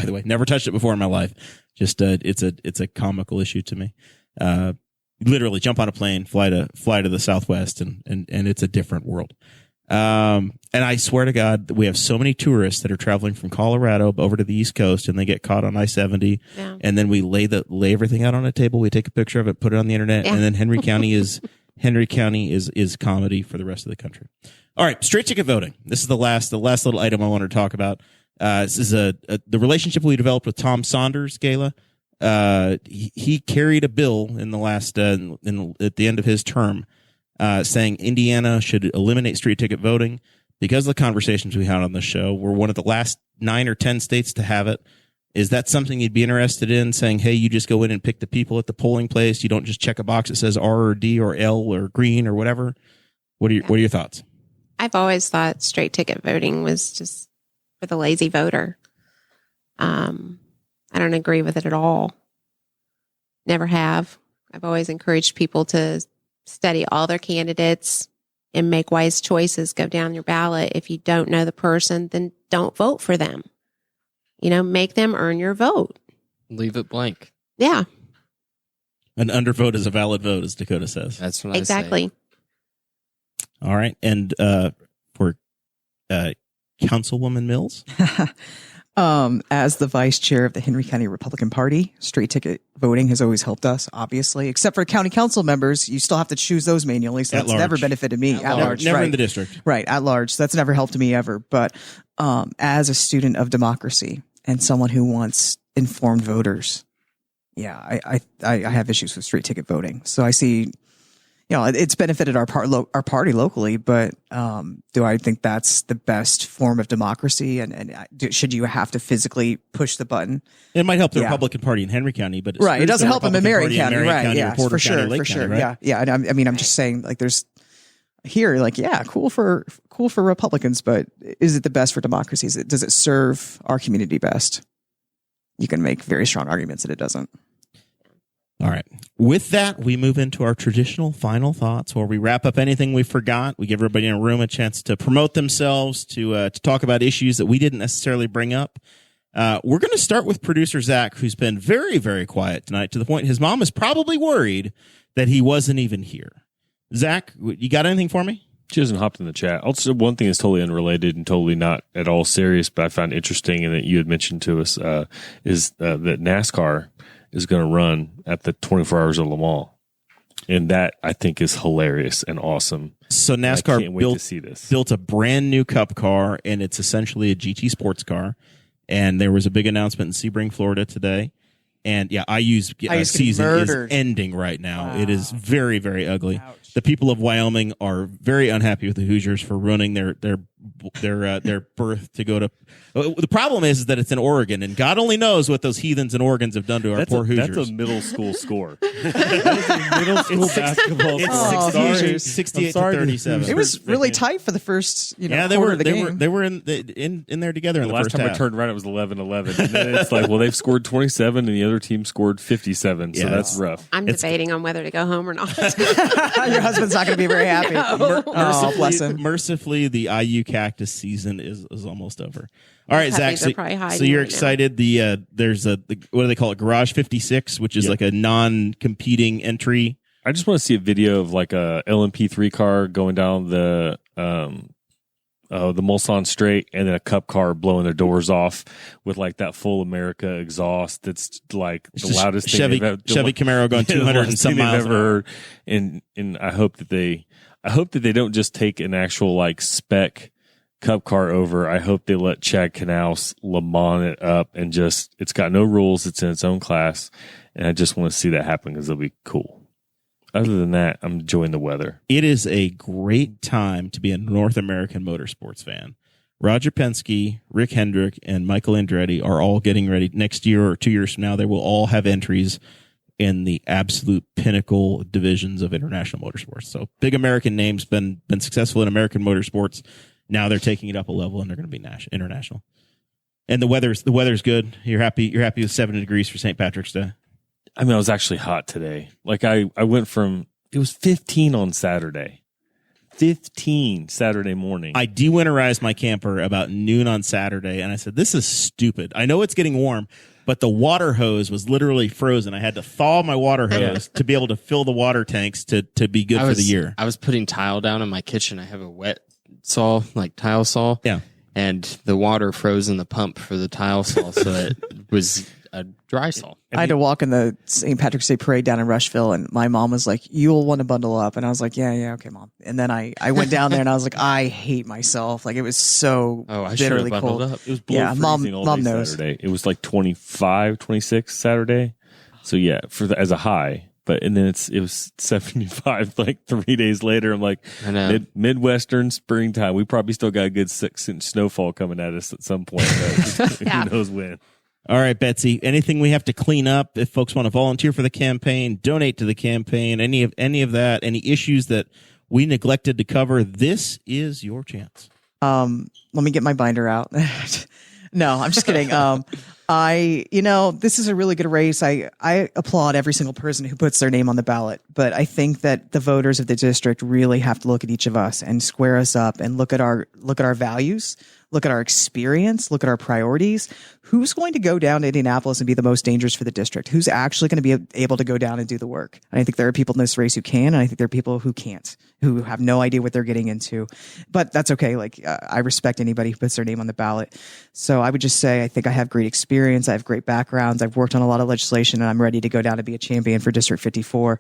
the way, never touched it before in my life. Just it's a comical issue to me. Literally jump on a plane, fly to the Southwest, and it's a different world. And I swear to God, we have so many tourists that are traveling from Colorado over to the East Coast, and they get caught on I-70. Yeah. And then we lay everything out on a table. We take a picture of it, put it on the internet, and then Henry County is comedy for the rest of the country. All right, straight ticket voting. This is the last little item I wanted to talk about. This is the relationship we developed with Tom Saunders, Gayla. He carried a bill in the last at the end of his term, saying Indiana should eliminate street ticket voting because of the conversations we had on the show. We're one of the last 9 or 10 states to have it. Is that something you'd be interested in? Saying, hey, you just go in and pick the people at the polling place. You don't just check a box that says R or D or L or green or whatever. What are your thoughts? I've always thought straight ticket voting was just for the lazy voter. I don't agree with it at all. Never have. I've always encouraged people to study all their candidates and make wise choices. Go down your ballot. If you don't know the person, then don't vote for them. Make them earn your vote. Leave it blank. Yeah. An undervote is a valid vote, as Dakota says. That's what exactly. I say. All right. And for Councilwoman Mills? As the vice chair of the Henry County Republican Party, straight ticket voting has always helped us, obviously. Except for county council members, you still have to choose those manually, so that's never benefited me. At large. Never right. in the district. Right, at large. So that's never helped me ever. But as a student of democracy and someone who wants informed voters, yeah, I have issues with straight ticket voting. So I see, it's benefited our party locally, but do I think that's the best form of democracy? And should you have to physically push the button? It might help the Republican Party in Henry County, but it doesn't help them in Marion County, right? Yeah, for sure, right? Yeah. I mean, I'm just saying, like, there's here, like, cool for Republicans, but is it the best for democracy? Does it serve our community best? You can make very strong arguments that it doesn't. All right. With that, we move into our traditional final thoughts where we wrap up anything we forgot. We give everybody in a room a chance to promote themselves, to talk about issues that we didn't necessarily bring up. We're going to start with producer Zach, who's been very, very quiet tonight, to the point his mom is probably worried that he wasn't even here. Zach, you got anything for me? She hasn't hopped in the chat. Also, one thing is totally unrelated and totally not at all serious, but I found interesting and that you had mentioned to us is that NASCAR is going to run at the 24 Hours of Le Mans. And that, I think, is hilarious and awesome. So NASCAR built a brand new Cup car, and it's essentially a GT sports car. And there was a big announcement in Sebring, Florida today. And IU's season is ending right now. Wow. It is very, very ugly. Ouch. The people of Wyoming are very unhappy with the Hoosiers for ruining their their birth to go to. The problem is that it's in Oregon, and God only knows what those heathens in Oregon have done to our poor Hoosiers. That's a middle school score. That is a middle school basketball score. It's 68 to 37. It was really tight for the first they quarter were of the game. they were in there together in the last first time half. I turned around, it was 11-11. And then it's like, well, they've scored 27, and the other team scored 57. So that's rough. I'm debating on whether to go home or not. Your husband's not going to be very happy. Oh, bless him. Mercifully, the IU Cactus season is almost over. All right, Zach. Puppies are probably hiding So you're right now. excited. There's what do they call it? Garage 56, which is like a non-competing entry. I just want to see a video of like a LMP3 car going down the Mulsanne Strait, and then a Cup car blowing their doors off with like that full America exhaust. That's like the loudest Chevy thing Chevy Camaro going 200 and some miles they've ever heard. And I hope that they don't just take an actual like spec Cup car over. I hope they let Chad Knaus Le Mans it up and just, it's got no rules. It's in its own class. And I just want to see that happen because it'll be cool. Other than that, I'm enjoying the weather. It is a great time to be a North American motorsports fan. Roger Penske, Rick Hendrick, and Michael Andretti are all getting ready. Next year or 2 years from now, they will all have entries in the absolute pinnacle divisions of international motorsports. So big American names, been successful in American motorsports. Now they're taking it up a level, and they're going to be international. And the weather's good. You're happy with 70 degrees for St. Patrick's Day. I mean, I was actually hot today. Like I went from, it was 15 on Saturday. 15 Saturday morning. I de-winterized my camper about noon on Saturday, and I said, this is stupid. I know it's getting warm, but the water hose was literally frozen. I had to thaw my water hose to be able to fill the water tanks to be good for the year. I was putting tile down in my kitchen. I have a wet saw, like tile saw. Yeah. And the water froze in the pump for the tile saw, so it was a dry saw. I had to walk in the St. Patrick's Day parade down in Rushville, and my mom was like, "You'll want to bundle up," and I was like, "Yeah, okay, mom." And then I went down there, and I was like, "I hate myself." Like it was so I should have bitterly bundled cold. up. It was below freezing all day knows. Saturday. It was like 25, 26 Saturday. So yeah, as a high. And then it was 75 like 3 days later. I'm like, I know. Midwestern springtime. We probably still got a good 6-inch snowfall coming at us at some point. Who knows when? All right, Betsy, anything we have to clean up if folks want to volunteer for the campaign, donate to the campaign, any of that, any issues that we neglected to cover, this is your chance. Let me get my binder out. No, I'm just kidding. This is a really good race. I applaud every single person who puts their name on the ballot, but I think that the voters of the district really have to look at each of us and square us up and look at our values, look at our experience, look at our priorities. Who's going to go down to Indianapolis and be the most dangerous for the district? Who's actually going to be able to go down and do the work? And I think there are people in this race who can, and I think there are people who can't, who have no idea what they're getting into. But that's okay. I respect anybody who puts their name on the ballot. So I would just say I think I have great experience. I have great backgrounds. I've worked on a lot of legislation, and I'm ready to go down and be a champion for District 54.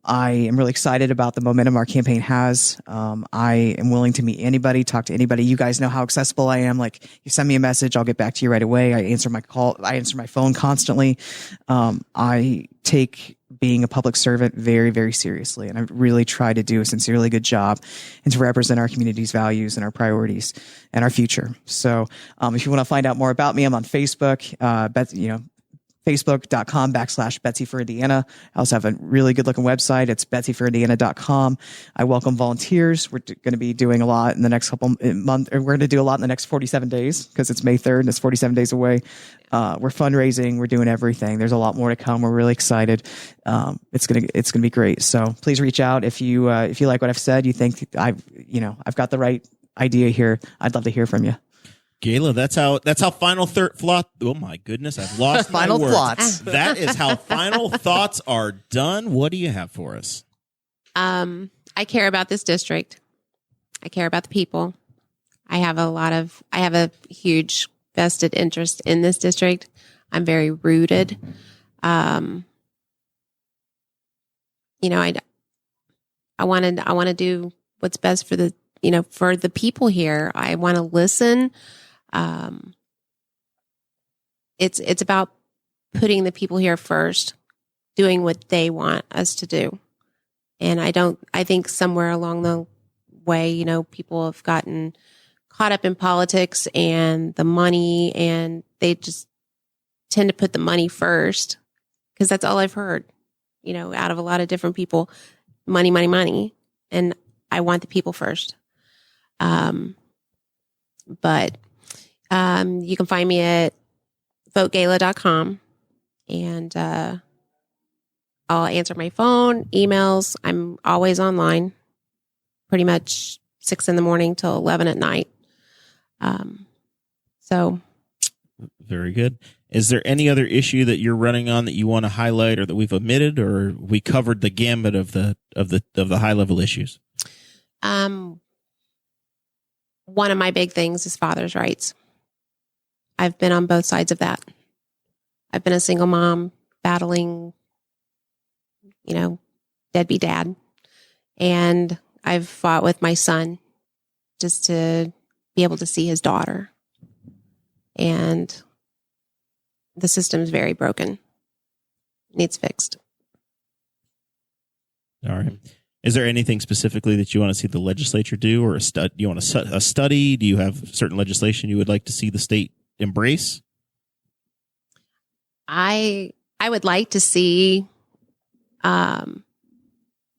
I am really excited about the momentum our campaign has. I am willing to meet anybody, talk to anybody. You guys know how accessible I am. Like, you send me a message, I'll get back to you right away. I answer my phone constantly. I take being a public servant very, very seriously, and I really try to do a sincerely good job and to represent our community's values and our priorities and our future. So, if you want to find out more about me, I'm on Facebook. Facebook.com/Betsy for Indiana. I also have a really good looking website. It's betsyforindiana.com. I welcome volunteers. We're going to be doing a lot in the next couple months. We're going to do a lot in the next 47 days because it's May 3rd and it's 47 days away. We're fundraising. We're doing everything. There's a lot more to come. We're really excited. It's going to be great. So please reach out if you like what I've said, you think I've got the right idea here. I'd love to hear from you. Gayla, that's how final thought. Oh my goodness, I've lost final my words. thoughts. That is how final thoughts are done. What do you have for us? I care about this district. I care about the people. I have a huge vested interest in this district. I'm very rooted. I want to do what's best for the people here. I want to listen. It's about putting the people here first, doing what they want us to do. And I think somewhere along the way, people have gotten caught up in politics and the money, and they just tend to put the money first, because that's all I've heard, out of a lot of different people. Money, money, money. And I want the people first. But you can find me at votegayla.com, and I'll answer my phone, emails. I'm always online, pretty much 6 a.m. till 11 at night. So very good. Is there any other issue that you're running on that you want to highlight, or that we've omitted, or we covered the gambit of the high level issues? One of my big things is father's rights. I've been on both sides of that. I've been a single mom battling, deadbeat dad. And I've fought with my son just to be able to see his daughter. And the system is very broken. It needs fixed. All right. Is there anything specifically that you want to see the legislature do, or do you want a study? Do you have certain legislation you would like to see the state embrace? I would like to see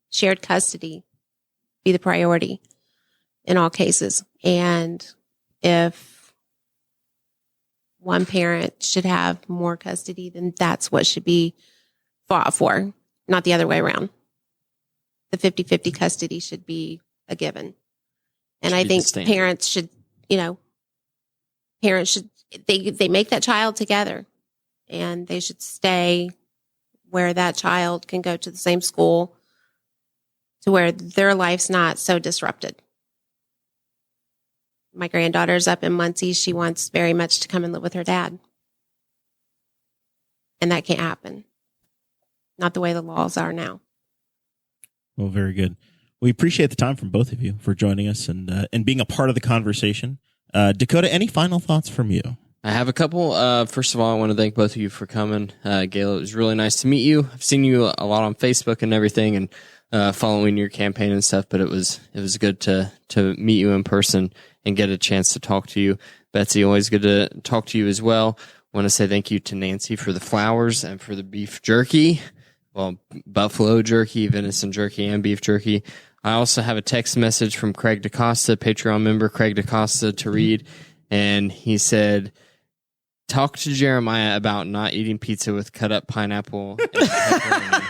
shared custody be the priority in all cases. And if one parent should have more custody, then that's what should be fought for, not the other way around. The 50-50 custody should be a given. And I think parents should, they make that child together, and they should stay where that child can go to the same school, to where their life's not so disrupted. My granddaughter's up in Muncie. She wants very much to come and live with her dad. And that can't happen. Not the way the laws are now. Well, very good. We appreciate the time from both of you for joining us and being a part of the conversation. Dakota, any final thoughts from you? I have a couple. First of all, I want to thank both of you for coming. Gayla, it was really nice to meet you. I've seen you a lot on Facebook and everything, and following your campaign and stuff, but it was good to meet you in person and get a chance to talk to you. Betsy, always good to talk to you as well. I want to say thank you to Nancy for the flowers and for the beef jerky. Well, buffalo jerky, venison jerky, and beef jerky. I also have a text message from Craig DaCosta, Patreon member Craig DaCosta, to read. And he said, talk to Jeremiah about not eating pizza with cut up pineapple and pepperoni.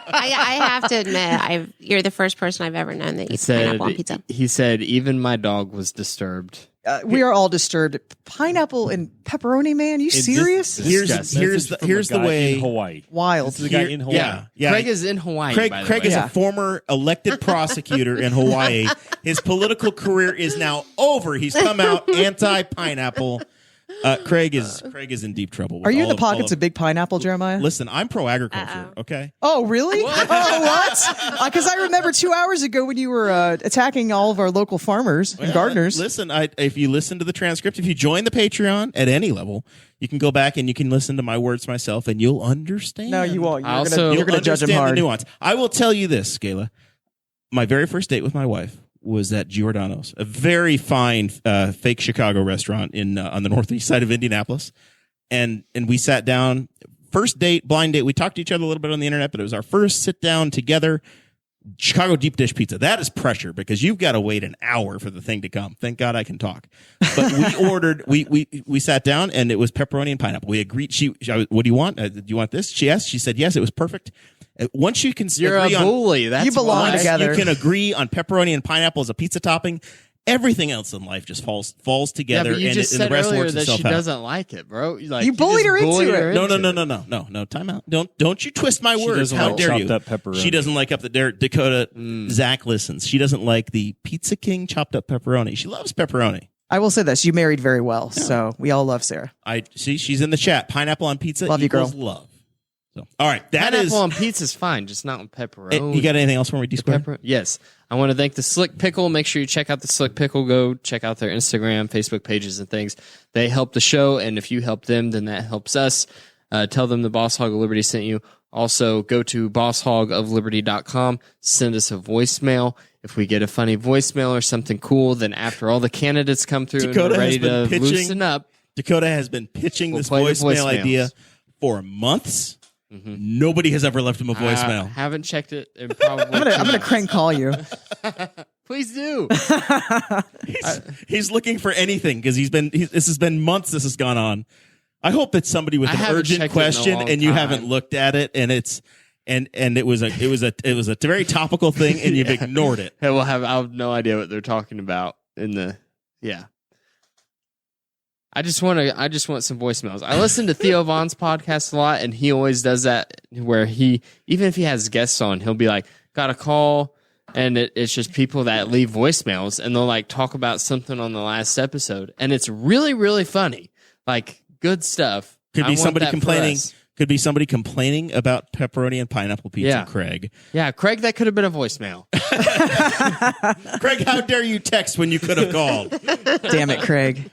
I have to admit, you're the first person I've ever known that eats pineapple on pizza. He said, even my dog was disturbed. We are all disturbed. Pineapple and pepperoni, man. You serious? Here's the way. In Hawaii. Wild. This is the guy in Hawaii. Yeah. Craig is in Hawaii. Craig is a former elected prosecutor in Hawaii. His political career is now over. He's come out anti-pineapple. Craig is in deep trouble. Are you in the pockets of big pineapple, Jeremiah? Listen, I'm pro-agriculture, okay? Oh, really? Oh, what? Because I remember 2 hours ago when you were attacking all of our local farmers and gardeners. Listen, if you listen to the transcript, if you join the Patreon at any level, you can go back and you can listen to my words myself, and you'll understand. No, you won't. You're going to judge him hard. The nuance. I will tell you this, Gayla. My very first date with my wife was at Giordano's, a very fine fake Chicago restaurant on the northeast side of Indianapolis. And we sat down, first date, blind date. We talked to each other a little bit on the internet, but it was our first sit down together. Chicago deep dish pizza. That is pressure, because you've got to wait an hour for the thing to come. Thank God I can talk. But we ordered, we sat down, and it was pepperoni and pineapple. We agreed. What do you want? Do you want this? She asked. She said yes. It was perfect. Once you can You're agree a bully. That's you belong why. together. You can agree on pepperoni and pineapple as a pizza topping. Everything else in life just falls together, but you and just the said rest earlier works that itself she out. doesn't like it, bro. You bullied her into it. No, time out. Don't you twist my words. doesn't How like dare chopped you? up pepperoni. She doesn't like Dakota. Zach listens. She doesn't like the Pizza King chopped up pepperoni. She loves pepperoni. I will say this. You married very well, so we all love Sarah. I see. She's in the chat. Pineapple on pizza Love you, equals girl. love. So, all right. Pineapple on pizza's fine, just not on pepperoni. You got anything else for me, D-Square? Yes. I want to thank the Slick Pickle. Make sure you check out the Slick Pickle. Go check out their Instagram, Facebook pages, and things. They help the show, and if you help them, then that helps us. Tell them the Boss Hog of Liberty sent you. Also, go to bosshogofliberty.com. Send us a voicemail. if we get a funny voicemail or something cool, then after all the candidates come through Dakota and we're ready has to been pitching- loosen up, Dakota has been pitching We'll this play the voicemail voicemails. idea for months. Nobody has ever left him a I voicemail. haven't checked it in probably. I'm gonna crank call you. Please do. He's looking for anything because this has been months. This has gone on. I hope it's somebody with I an haven't urgent checked it in a question long and you time. haven't looked at it, and it was a very topical thing, and you've ignored it. Hey, I have no idea what they're talking about yeah. I just want some voicemails. I listen to Theo Vaughn's podcast a lot, and he always does that where even if he has guests on, he'll be like, got a call, and it's just people that leave voicemails, and they'll like talk about something on the last episode, and it's really, really funny. Like, good stuff. Could I be want somebody that for complaining. us. Could be somebody complaining about pepperoni and pineapple pizza. Yeah. Craig. Yeah, Craig, that could have been a voicemail. Craig, how dare you text when you could have called? Damn it, Craig.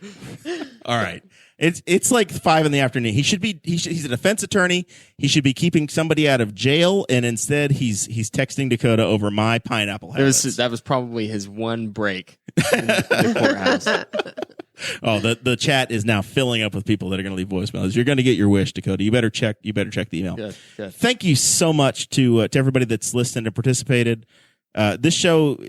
All right. It's like 5 p.m. He's a defense attorney. He should be keeping somebody out of jail, and instead he's texting Dakota over my pineapple habits. That was probably his one break in the courthouse. Oh, the chat is now filling up with people that are going to leave voicemails. You're going to get your wish, Dakota. You better check the email. Good. Thank you so much to everybody that's listened and participated. This show,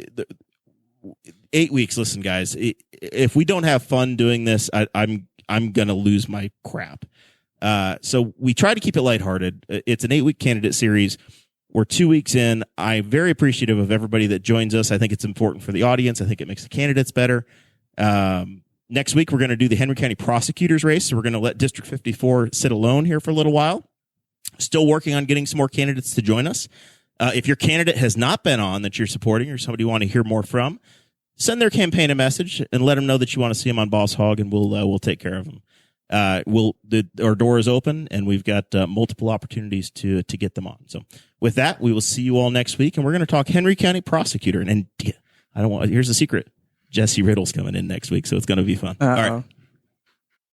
8 weeks. Listen, guys, if we don't have fun doing this, I'm going to lose my crap. So we try to keep it lighthearted. It's an 8-week candidate series. We're 2 weeks in. I'm very appreciative of everybody that joins us. I think it's important for the audience. I think it makes the candidates better. Next week, we're going to do the Henry County prosecutors race. So we're going to let District 54 sit alone here for a little while. Still working on getting some more candidates to join us. If your candidate has not been on that you're supporting or somebody you want to hear more from, send their campaign a message and let them know that you want to see them on Boss Hog, and we'll take care of them. Our door is open, and we've got multiple opportunities to get them on. So with that, we will see you all next week, and we're going to talk Henry County prosecutor. And here's the secret: Jesse Riddle's coming in next week, so it's going to be fun. Uh-oh. All right.